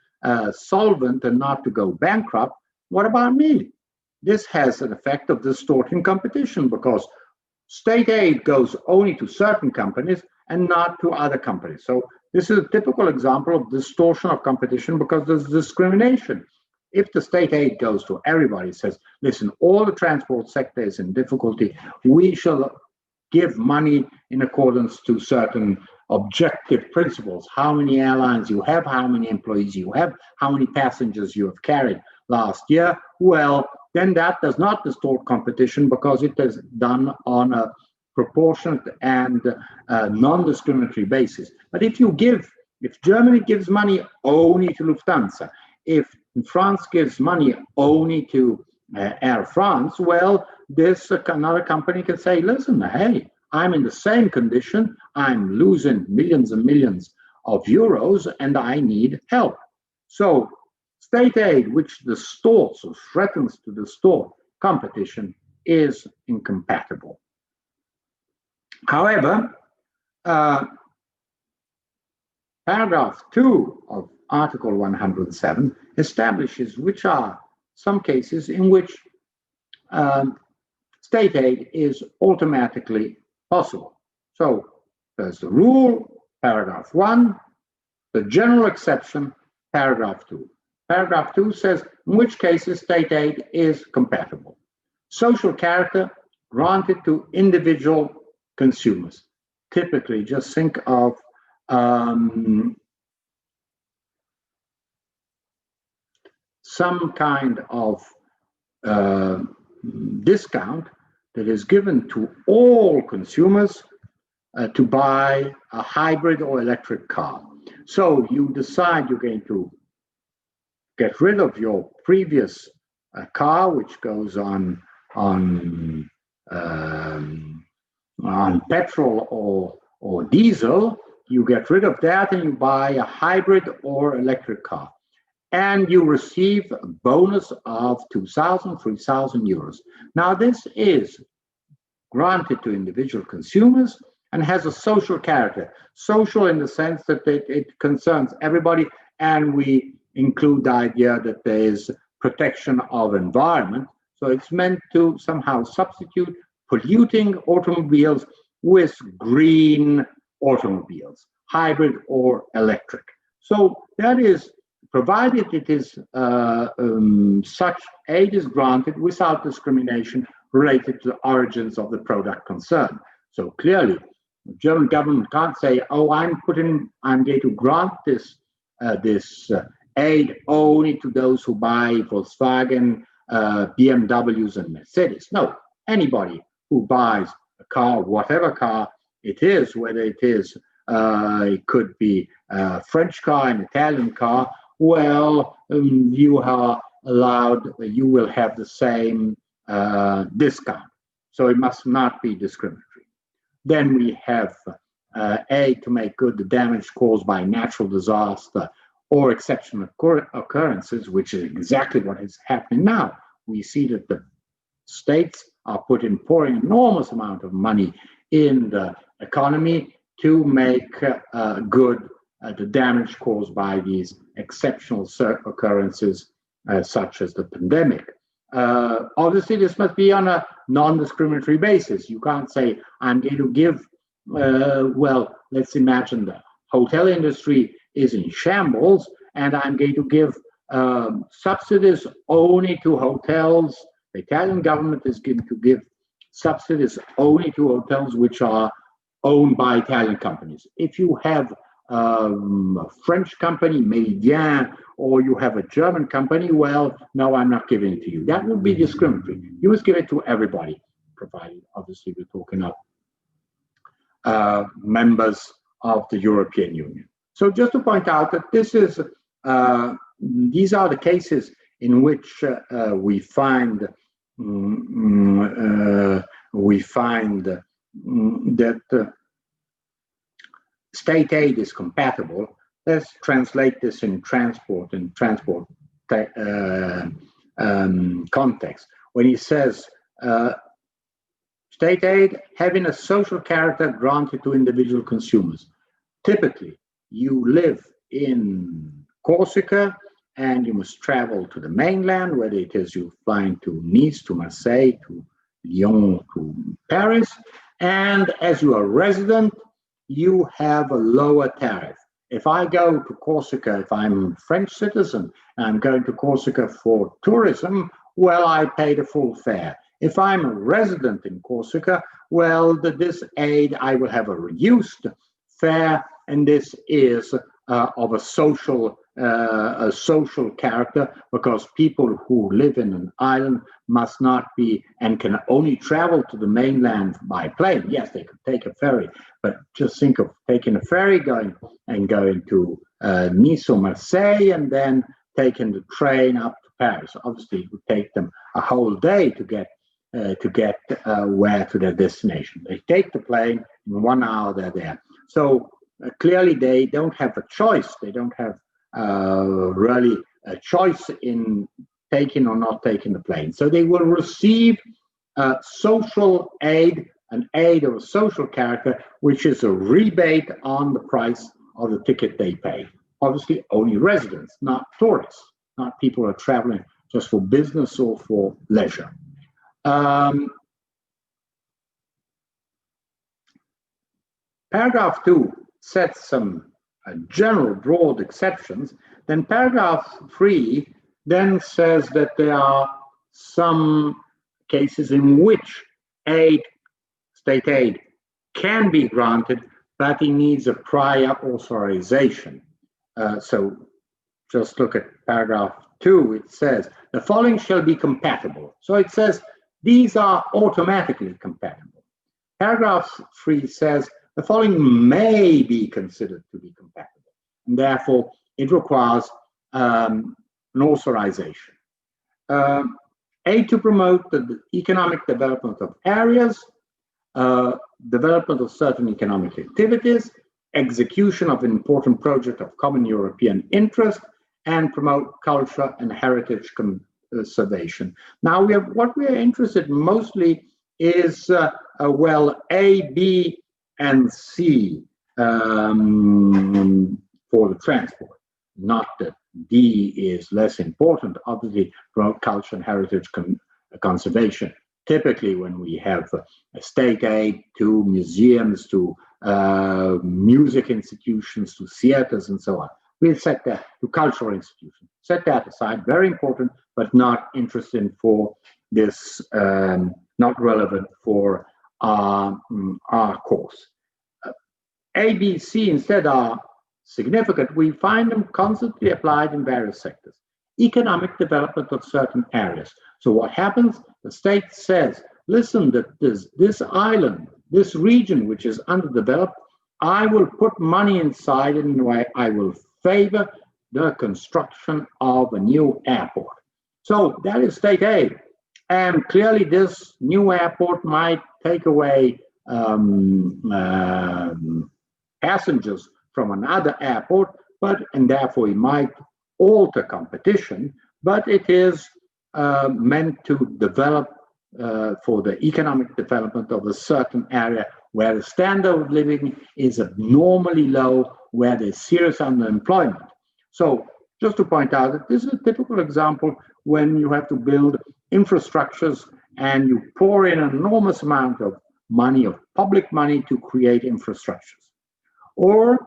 Speaker 2: solvent and not to go bankrupt. What about me? This has an effect of distorting competition because state aid goes only to certain companies and not to other companies. So this is a typical example of distortion of competition because there's discrimination. If the state aid goes to everybody, says, listen, all the transport sector is in difficulty, we shall give money in accordance to certain objective principles. How many airlines you have, how many employees you have, how many passengers you have carried last year, well, then that does not distort competition because it is done on a proportionate and non-discriminatory basis. But if Germany gives money only to Lufthansa, if France gives money only to Air France, well, another company can say, listen, hey, I'm in the same condition, I'm losing millions and millions of euros, and I need help. So state aid, which distorts or threatens to distort competition, is incompatible. However, paragraph 2 of Article 107 establishes which are some cases in which state aid is automatically possible. So there's the rule, paragraph 1, the general exception, paragraph 2. Paragraph 2 says in which cases state aid is compatible. Social character granted to individual consumers. Typically, just think of some kind of discount that is given to all consumers to buy a hybrid or electric car. So you decide you're going to get rid of your previous car, which goes on petrol or diesel. You get rid of that and you buy a hybrid or electric car. And you receive a bonus of 2,000, 3,000 euros. Now, this is granted to individual consumers and has a social character. Social in the sense that it concerns everybody, and we include the idea that there is protection of environment. So it's meant to somehow substitute polluting automobiles with green automobiles, hybrid or electric. So that is provided it is such aid is granted without discrimination related to the origins of the product concerned. So clearly, The German government can't say, "Oh, I'm going to grant this aid only to those who buy Volkswagen, BMWs, and Mercedes." No, anybody who buys a car, whatever car it is, whether it could be a French car, an Italian car, well, you are allowed, you will have the same discount. So it must not be discriminatory. Then we have aid to make good the damage caused by natural disaster or exceptional occurrences, which is exactly what is happening now. We see that the states are pouring enormous amount of money in the economy to make good the damage caused by these exceptional occurrences, such as the pandemic. Obviously, this must be on a non-discriminatory basis. You can't say, "I'm going to give," well, let's imagine the hotel industry is in shambles, and I'm going to give subsidies only to hotels. The Italian government is going to give subsidies only to hotels which are owned by Italian companies. If you have a French company, Méridien, or you have a German company, well, no, I'm not giving it to you. That would be discriminatory. You must give it to everybody, provided, obviously, we're talking of members of the European Union. So just to point out that these are the cases in which we find that state aid is compatible. Let's translate this in transport context. When he says state aid having a social character granted to individual consumers. Typically, you live in Corsica and you must travel to the mainland, whether it is you flying to Nice, to Marseille, to Lyon, to Paris. And as you are a resident, you have a lower tariff. If I go to Corsica, if I'm a French citizen, and I'm going to Corsica for tourism, well, I pay the full fare. If I'm a resident in Corsica, well, this aid, I will have a reduced fare, and this is of a social character, because people who live in an island must not be and can only travel to the mainland by plane. Yes, they could take a ferry, but just think of taking a ferry going to Nice or Marseille and then taking the train up to Paris. Obviously, it would take them a whole day to get where to their destination. They take the plane, in 1 hour they're there. So clearly they don't have a choice. They don't have really a choice in taking or not taking the plane. So they will receive social aid, an aid of a social character, which is a rebate on the price of the ticket they pay. Obviously, only residents, not tourists, not people who are traveling just for business or for leisure. Paragraph 2 sets some general broad exceptions. Then paragraph 3 then says that there are some cases in which state aid can be granted, but it needs a prior authorization. So just look at paragraph 2. It says the following shall be compatible. So it says these are automatically compatible. Paragraph 3 says the following may be considered to be compatible, and therefore it requires an authorization. Aid to promote the economic development of areas, development of certain economic activities, execution of an important project of common European interest, and promote culture and heritage conservation. Now, what we are interested mostly is, well, A, B, and C for the transport. Not that D is less important. Obviously, promote culture and heritage conservation. Typically, when we have state aid to museums, to music institutions, to theaters, and so on, we'll set that to cultural institutions. Set that aside. Very important, but not interesting for this. Not relevant for our course. A, B, C instead are significant, we find them constantly applied in various sectors. Economic development of certain areas. So what happens? The state says, listen, that this island, this region which is underdeveloped, I will put money inside it and I will favor the construction of a new airport. So that is state aid. And clearly this new airport might take away passengers from another airport, and therefore it might alter competition, but it is meant to develop for the economic development of a certain area where the standard of living is abnormally low, where there's serious underemployment. So just to point out that this is a typical example when you have to build infrastructures and you pour in an enormous amount of money, of public money, to create infrastructures. Or,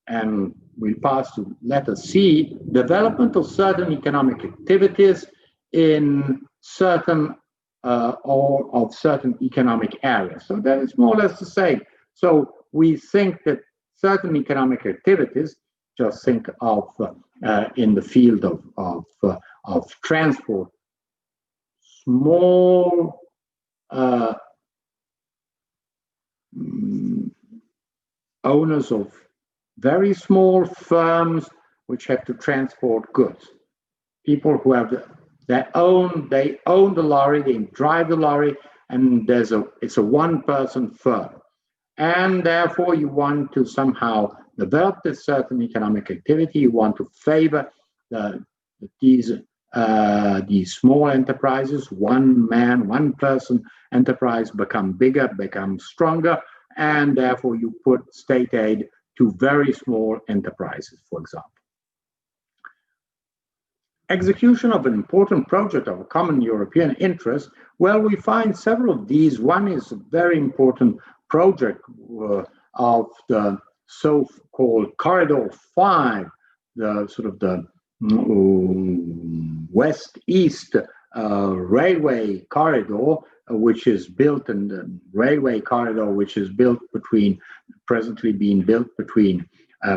Speaker 2: and we'll pass to letter C, development of certain economic activities in certain or of certain economic areas. So that is more or less the same. So we think that certain economic activities, just think of in the field of transport, small owners of very small firms which have to transport goods. People who have they own the lorry, they drive the lorry, and it's a one-person firm. And therefore you want to somehow develop this certain economic activity. You want to favor these small enterprises, one man, one person enterprise, become bigger, become stronger, and therefore you put state aid to very small enterprises, for example. Execution of an important project of a common European interest. Well, we find several of these. One is a very important project of the so-called Corridor 5, the sort of the west-east railway corridor, which is built, and the railway corridor which is built presently being built between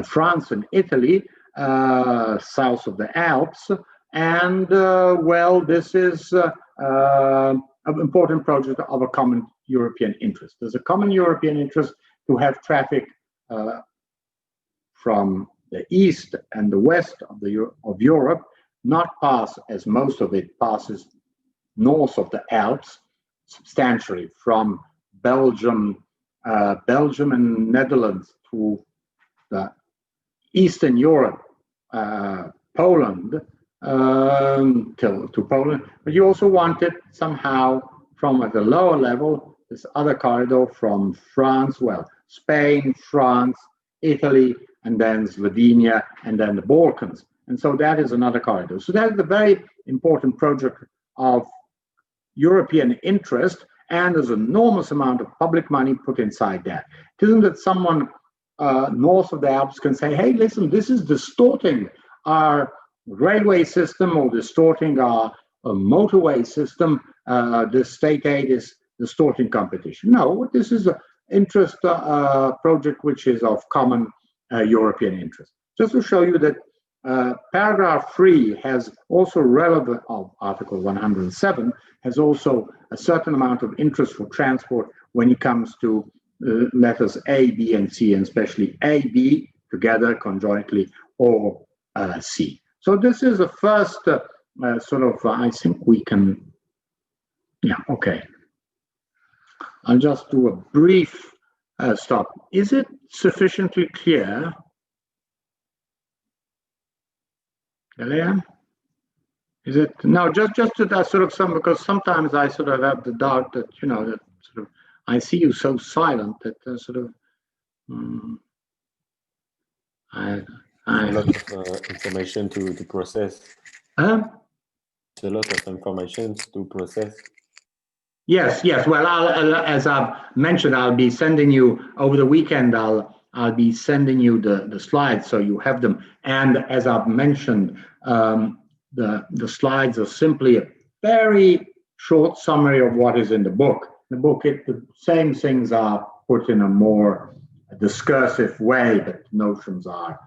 Speaker 2: France and Italy, south of the Alps. And well, this is an important project of a common European interest. There's a common European interest to have traffic from the east and the west of Europe not pass, as most of it passes north of the Alps, substantially from Belgium and Netherlands to the Eastern Europe, Poland, to Poland, but you also want it somehow from at the lower level, this other corridor from France, well, Spain, France, Italy, and then Slovenia, and then the Balkans. And so that is another corridor. So that is a very important project of European interest, and there's an enormous amount of public money put inside that. It isn't that someone north of the Alps can say, hey, listen, this is distorting our railway system or distorting our motorway system. The state aid is distorting competition. No, this is an interest project which is of common European interest. Just to show you that paragraph 3 has also relevant of Article 107, has also a certain amount of interest for transport when it comes to letters A, B, and C, and especially A, B together conjointly, or C. So this is the first sort of, I think we can, yeah, okay. I'll just do a brief stop. Is it sufficiently clear? Delia? Is it, no, just to that sort of some, because sometimes I sort of have the doubt that, you know, that sort of, I see you so silent that sort of,
Speaker 1: a lot of information to process. It's a lot of information to process.
Speaker 2: Yes. Well, as I've mentioned, I'll be sending you over the weekend. I'll be sending you the slides so you have them. And as I've mentioned, the slides are simply a very short summary of what is in the book. The book, the same things are put in a more discursive way, but notions are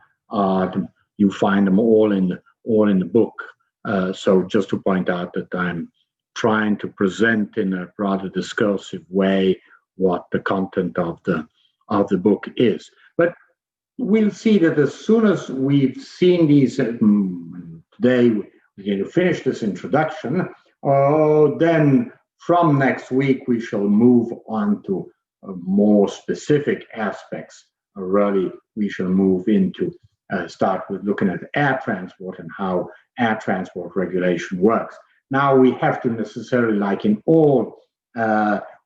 Speaker 2: you find them all in the book. So just to point out that I'm trying to present in a rather discursive way what the content of the book is. But we'll see that as soon as we've seen these, today we're going to finish this introduction, then from next week we shall move on to more specific aspects. Really, we shall move into, start with looking at air transport and how air transport regulation works. Now we have to necessarily, like in all,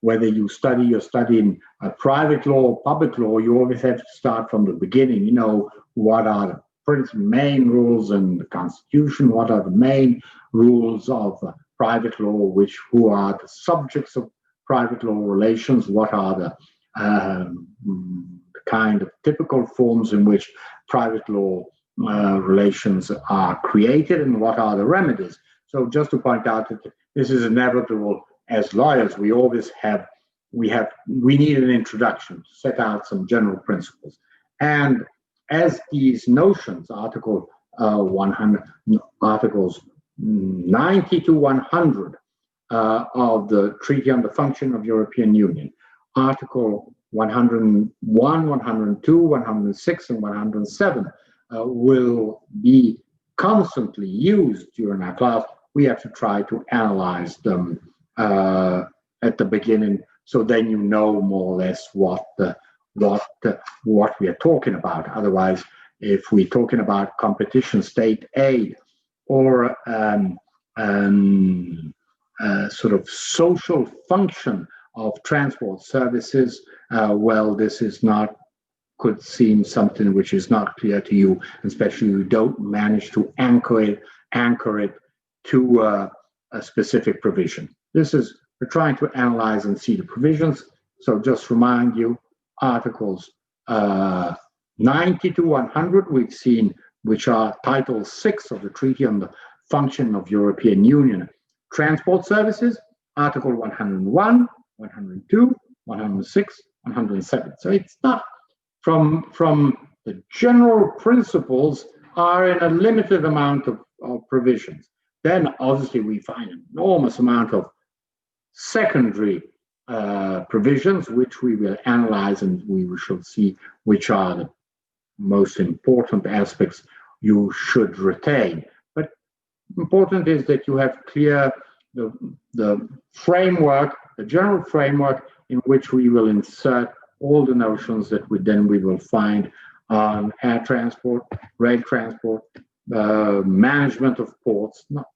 Speaker 2: whether you're studying private law or public law, you always have to start from the beginning. You know, what are the main rules in the Constitution? What are the main rules of private law? Who are the subjects of private law relations? What are the kind of typical forms in which private law relations are created, and what are the remedies? So just to point out that this is inevitable. As lawyers, we always we need an introduction to set out some general principles. And as these notions, articles 90 to 100 of the Treaty on the Function of European Union, Article 101, 102, 106, and 107 will be constantly used during our class. We have to try to analyze them at the beginning, so then you know more or less what we are talking about. Otherwise, if we're talking about competition, state aid, or sort of social function of transport services, well, this is not, could seem something which is not clear to you, especially you don't manage to anchor it to a specific provision. We're trying to analyze and see the provisions. So just remind you, articles 90 to 100 we've seen, which are Title 6 of the Treaty on the Function of European Union. Transport services, Article 101, 102, 106, 107. So it's not from the general principles are in a limited amount of provisions. Then obviously we find an enormous amount of secondary provisions, which we will analyze, and we shall see which are the most important aspects you should retain. But important is that you have clear the framework, the general framework in which we will insert all the notions that we will find on air transport, rail transport, management of ports, not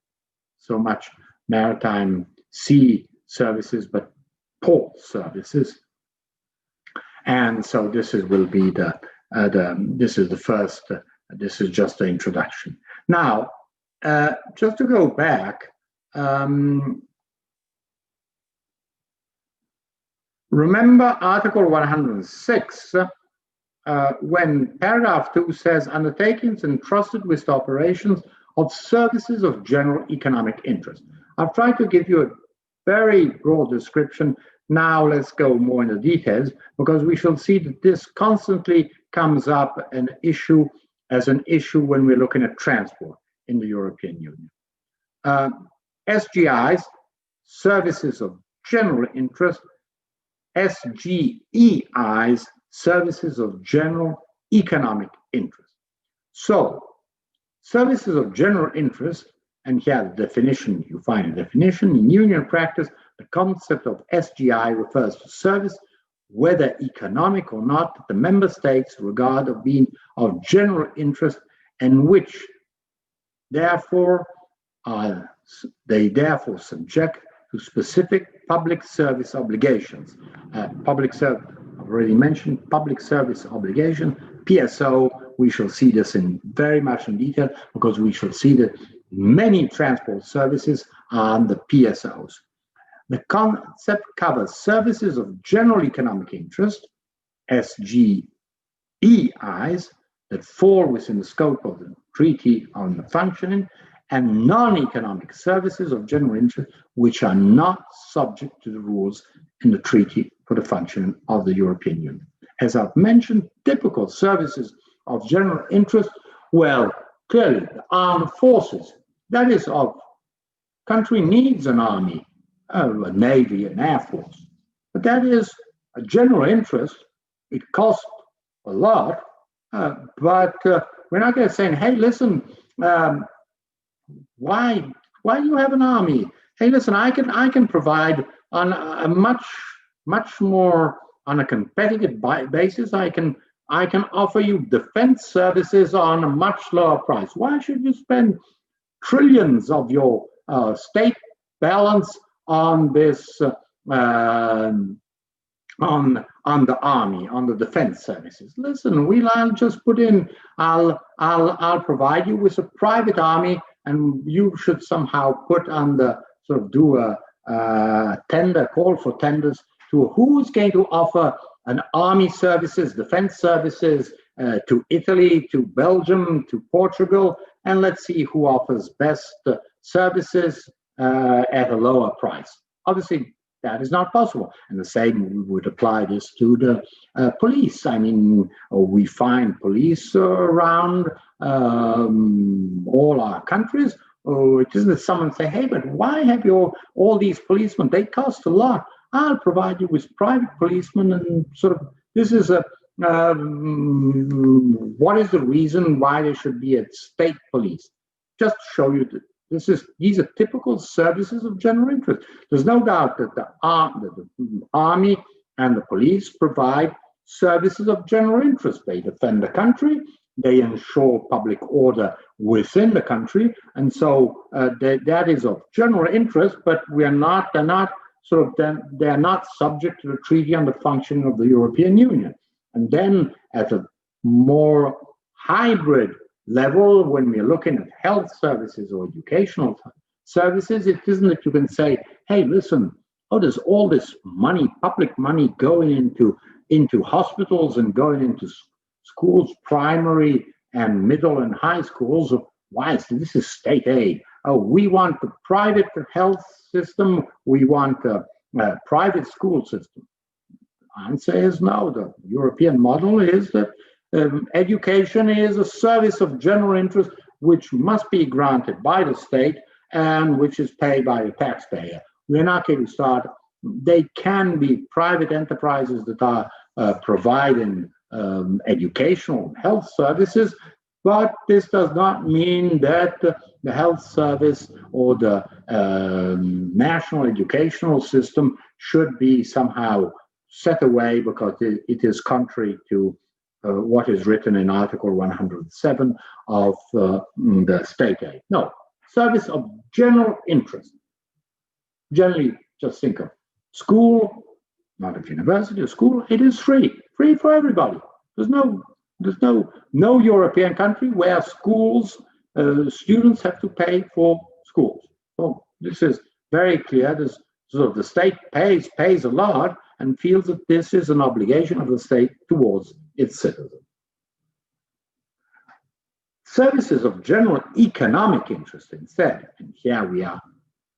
Speaker 2: so much maritime sea services, but port services. And so this will be this is the first, this is just the introduction. Now, just to go back, remember Article 106, when paragraph 2 says undertakings entrusted with the operations of services of general economic interest. I've tried to give you a very broad description. Now let's go more into details, because we shall see that this constantly comes up as an issue when we're looking at transport in the European Union. SGIs, services of general interest, SGEIs, services of general economic interest. So, services of general interest, and here the definition, you find a definition in union practice. The concept of SGI refers to service, whether economic or not, that the member states regard as being of general interest, and which therefore they therefore subject to specific public service obligations. Public service, I've already mentioned public service obligation, PSO. We shall see this in very much in detail, because we shall see that many transport services are under PSOs. The concept covers services of general economic interest, SGEIs, that fall within the scope of the Treaty on the Functioning, and non-economic services of general interest, which are not subject to the rules in the Treaty for the Functioning of the European Union. as I've mentioned, typical services of general interest. Well, clearly, the armed forces, that is, of country needs an army, a navy, an air force. But that is a general interest. It costs a lot, but we're not going to say, hey, listen, why do you have an army? Hey, listen, I can provide on a much more on a competitive basis. I can offer you defense services on a much lower price. Why should you spend trillions of your state balance on this on the army, on the defense services? Listen, I'll just put in, I'll provide you with a private army, and you should somehow put on the sort of do a tender, call for tenders to who's going to offer an army services, defense services to Italy, to Belgium, to Portugal, and let's see who offers best services at a lower price. Obviously, that is not possible. And the same would apply this to the police. I mean, we find police around all our countries. It isn't that someone say, hey, but why have you all these policemen? They cost a lot. I'll provide you with private policemen, and sort of this is a what is the reason why there should be a state police? Just to show you that these are typical services of general interest. There's no doubt that the army and the police provide services of general interest. They defend the country, they ensure public order within the country, and so that is of general interest. But they're not subject to the treaty on the functioning of the European Union. And then at a more hybrid level, when we're looking at health services or educational services, it isn't that you can say, hey, listen, there's all this money, public money going into hospitals and going into schools, primary and middle and high schools. Why? This is state aid. We want the private health system. We want a private school system. The answer is no. The European model is that education is a service of general interest which must be granted by the state and which is paid by the taxpayer. We're not going to start. They can be private enterprises that are providing educational health services, but this does not mean that the health service or the national educational system should be somehow set away because it is contrary to what is written in Article 107 of the state aid. No, service of general interest. Generally, just think of school, not of university, or school. It is free for everybody. There's no European country where schools students have to pay for schools. So this is very clear. The state pays a lot and feels that this is an obligation of the state towards its citizens. Services of general economic interest instead, and here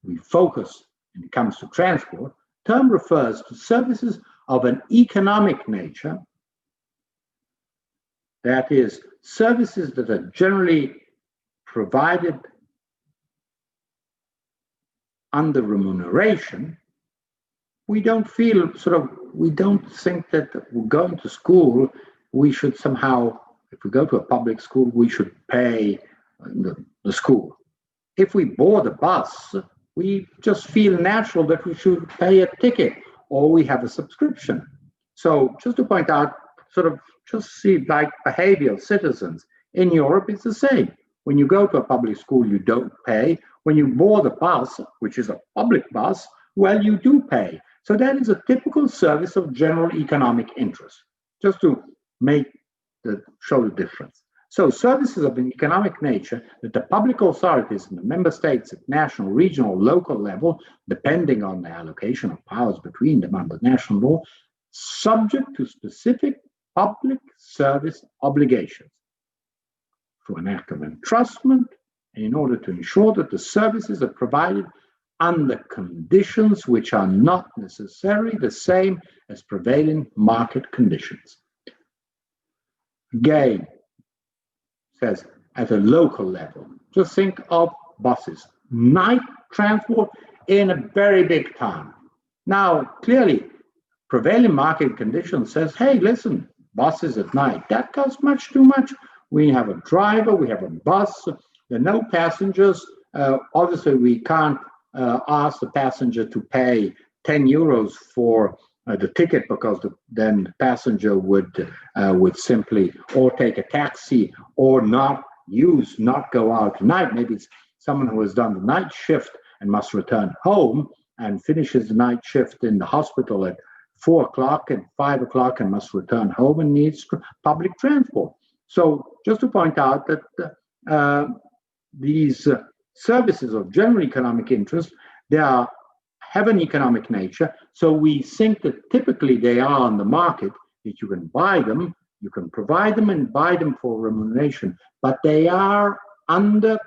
Speaker 2: we focus when it comes to transport, term refers to services of an economic nature, that is, services that are generally provided under remuneration. We don't think that going to school, we should somehow, if we go to a public school, we should pay the school. If we board a bus, we just feel natural that we should pay a ticket or we have a subscription. So just to point out, just see like behavior of citizens. In Europe, it's the same. When you go to a public school, you don't pay. When you board a bus, which is a public bus, well, you do pay. So that is a typical service of general economic interest, just to show the difference. So services of an economic nature that the public authorities in the member states at national, regional, local level, depending on the allocation of powers between them under national law, subject to specific public service obligations through an act of entrustment, and in order to ensure that the services are provided under conditions which are not necessarily the same as prevailing market conditions. Again, says at a local level, just think of buses, night transport in a very big town. Now, clearly, prevailing market conditions says, hey, listen, buses at night, that costs much too much. We have a driver, we have a bus, there are no passengers. Obviously, we can't ask the passenger to pay 10 euros for the ticket, because then the passenger would simply or take a taxi or not go out tonight. Maybe it's someone who has done the night shift and must return home and finishes the night shift in the hospital at 4 o'clock and 5 o'clock and must return home and needs public transport. So just to point out that these services of general economic interest, they have an economic nature. So we think that typically they are on the market, that you can buy them, you can provide them and buy them for remuneration, but they are under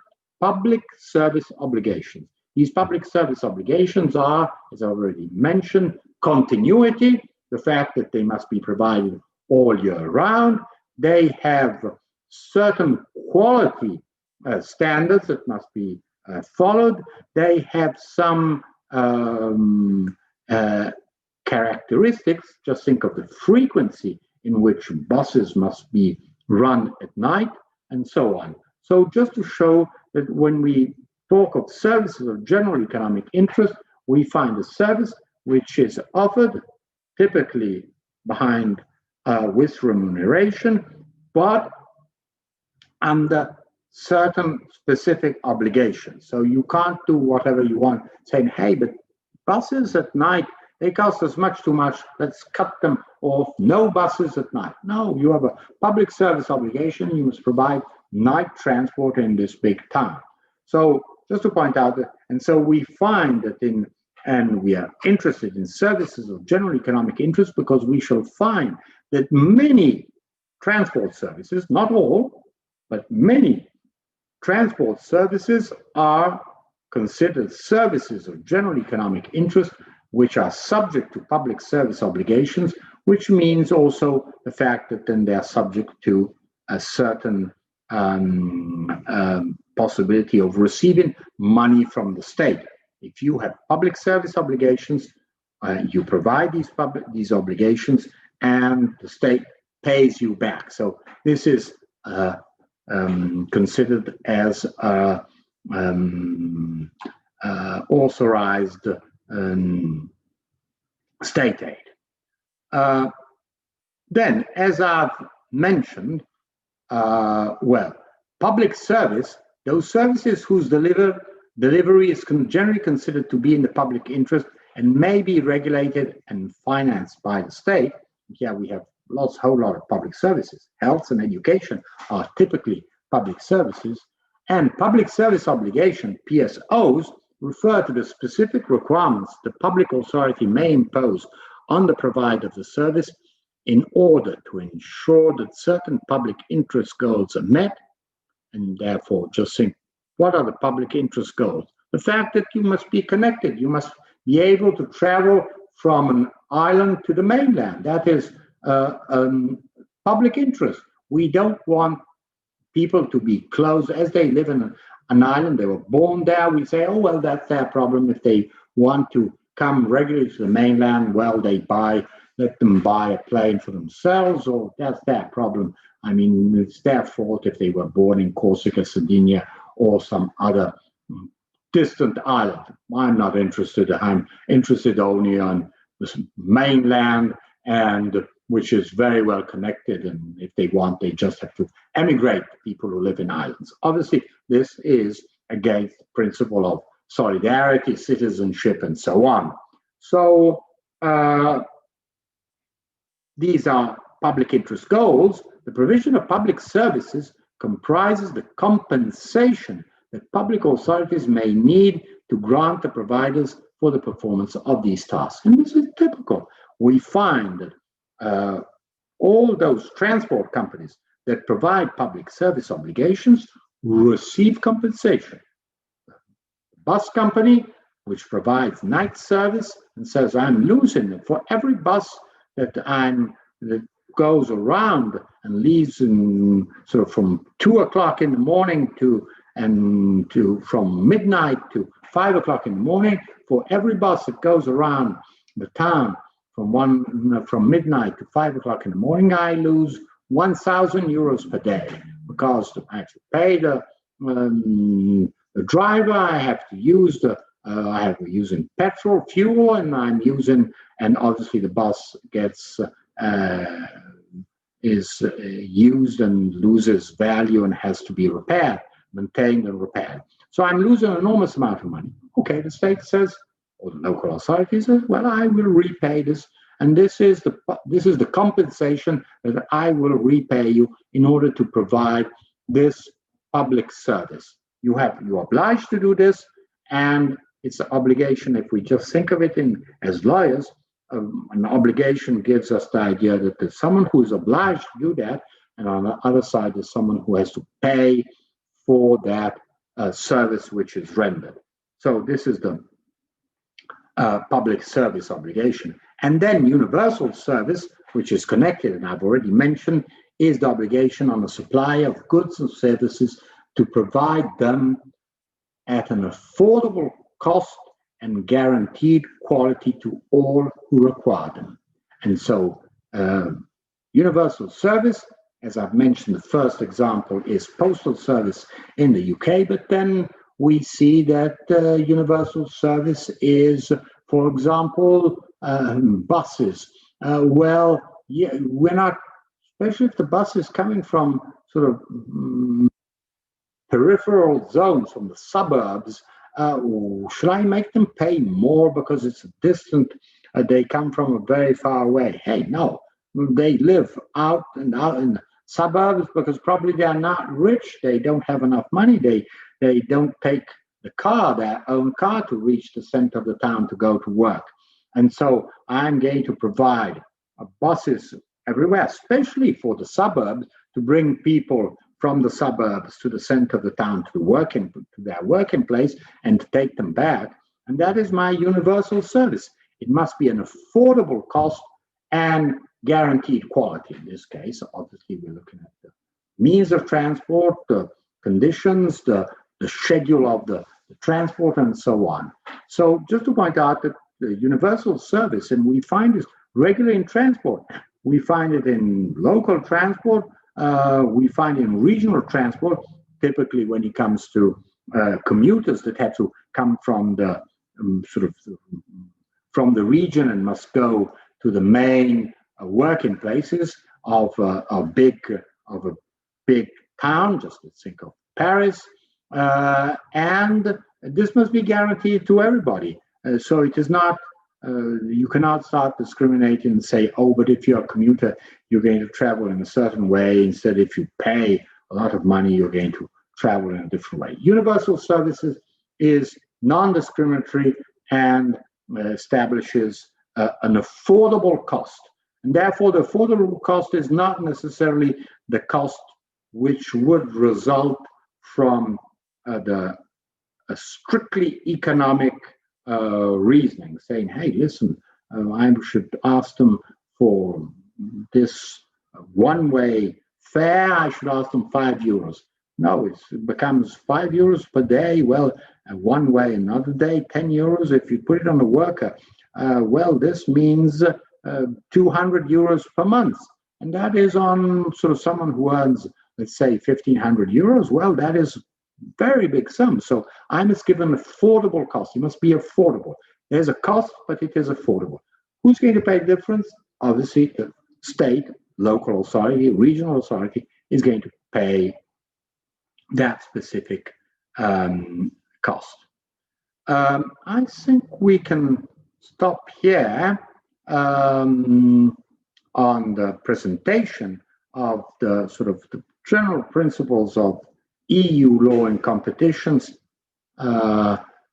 Speaker 2: public service obligations. These public service obligations are, as I already mentioned, continuity, the fact that they must be provided all year round. They have certain quality standards that must be followed. They have some characteristics. Just think of the frequency in which buses must be run at night, and so on. So just to show that when we talk of services of general economic interest, we find a service which is offered typically behind with remuneration, but under certain specific obligations. So you can't do whatever you want, saying, hey, but buses at night, they cost us much too much, let's cut them off, no buses at night. No, you have a public service obligation, you must provide night transport in this big town. So just to point out that, and so we find that and we are interested in services of general economic interest because we shall find that many transport services, not all, but many transport services are considered services of general economic interest, which are subject to public service obligations, which means also the fact that then they are subject to a certain possibility of receiving money from the state. If you have public service obligations, you provide these obligations, and the state pays you back. So this is considered as authorized state aid. Then, as I've mentioned, public service, those services whose delivery is generally considered to be in the public interest and may be regulated and financed by the state. Yeah, we have whole lot of public services. Health and education are typically public services, and public service obligation, PSOs, refer to the specific requirements the public authority may impose on the provider of the service in order to ensure that certain public interest goals are met. And therefore, just think, what are the public interest goals? The fact that you must be connected, you must be able to travel from an island to the mainland. That is public interest. We don't want people to be close as they live in an island. They were born there. We say, oh, well, that's their problem. If they want to come regularly to the mainland, well, let them buy a plane for themselves, or that's their problem. I mean, it's their fault if they were born in Corsica, Sardinia, or some other distant island. I'm not interested. I'm interested only on this mainland, and which is very well connected. And if they want, they just have to emigrate, people who live in islands. Obviously, this is against the principle of solidarity, citizenship, and so on. So these are public interest goals. The provision of public services comprises the compensation that public authorities may need to grant the providers for the performance of these tasks. And this is typical. We find that all those transport companies that provide public service obligations receive compensation. The bus company, which provides night service and says, I'm losing it for every bus that goes around and leaves in sort of from 2 o'clock in the morning from midnight to 5 o'clock in the morning, for every bus that goes around the town from midnight to 5 o'clock in the morning, I lose 1,000 euros per day, because I have to pay the driver, I have to use using petrol, fuel, and and obviously the bus gets is used and loses value and has to be maintained and repaired. So I'm losing an enormous amount of money. Okay, the state says, or the local authority says, well, I will repay this, and this is the compensation that I will repay you in order to provide this public service. You're obliged to do this, and it's an obligation. If we just think of it as lawyers, an obligation gives us the idea that there's someone who is obliged to do that, and on the other side, there's someone who has to pay for that service which is rendered. So this is the public service obligation. And then universal service, which is connected, and I've already mentioned, is the obligation on the supply of goods and services to provide them at an affordable cost and guaranteed quality to all who require them. And so universal service, as I've mentioned, the first example is postal service in the UK, but then we see that universal service is, for example, buses. Well, yeah, we're not, especially if the bus is coming from sort of peripheral zones, from the suburbs, should I make them pay more because it's distant? They come from a very far away. Hey, no, they live out in the suburbs because probably they are not rich. They don't have enough money. They don't take their own car to reach the center of the town to go to work. And so I'm going to provide buses everywhere, especially for the suburbs, to bring people from the suburbs to the center of the town to their working place and to take them back. And that is my universal service. It must be an affordable cost and guaranteed quality. In this case, obviously, we're looking at the means of transport, the conditions, the schedule of the transport, and so on. So just to point out that the universal service, and we find this regularly in transport. We find it in local transport. We find it in regional transport, typically when it comes to commuters that have to come from the from the region and must go to the main working places of a big town. Just let's think of Paris, and this must be guaranteed to everybody. So it is not. You cannot start discriminating and say, oh, but if you're a commuter, you're going to travel in a certain way. Instead, if you pay a lot of money, you're going to travel in a different way. Universal services is non-discriminatory and establishes an affordable cost. And therefore, the affordable cost is not necessarily the cost which would result from a strictly economic reasoning, saying, hey, listen, I should ask them for this one-way fare, I should ask them €5. No, it becomes €5 per day. Well, one way, another day, €10. If you put it on a worker, well, this means €200 per month. And that is on sort of someone who earns, let's say, €1,500. Well, that is very big sum. So I must give an affordable cost. It must be affordable. There's a cost, but it is affordable. Who's going to pay the difference? Obviously, the state, local authority, regional authority is going to pay that specific cost. I think we can stop here on the presentation of the sort of the general principles of EU law and competitions,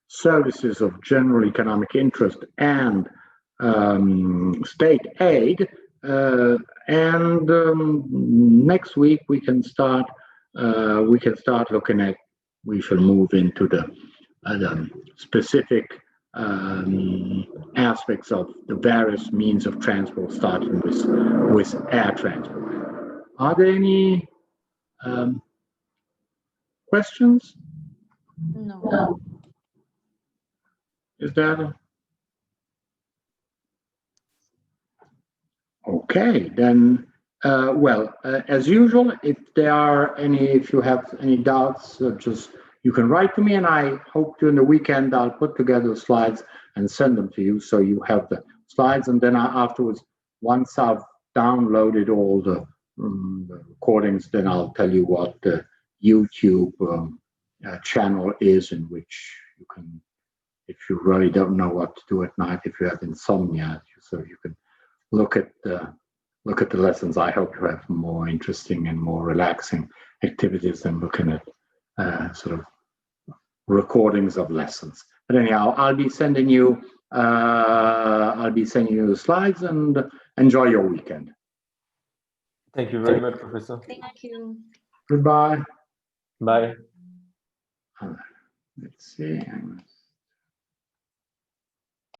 Speaker 2: services of general economic interest, and state aid. And next week we can start looking at. We shall move into the specific aspects of the various means of transport, starting with air transport. Are there any questions?
Speaker 3: No.
Speaker 2: Is that okay? Then, as usual, if you have any doubts, just you can write to me, and I hope during the weekend I'll put together the slides and send them to you, so you have the slides. And then afterwards, once I've downloaded all the recordings, then I'll tell you what the YouTube channel is, in which you can, if you really don't know what to do at night, if you have insomnia, so you can look at the lessons. I hope you have more interesting and more relaxing activities than looking at sort of recordings of lessons. But anyhow, I'll be sending you the slides, and enjoy your weekend.
Speaker 1: Thank you very much, Professor.
Speaker 3: Thank you.
Speaker 2: Goodbye.
Speaker 1: Bye.
Speaker 2: Let's see.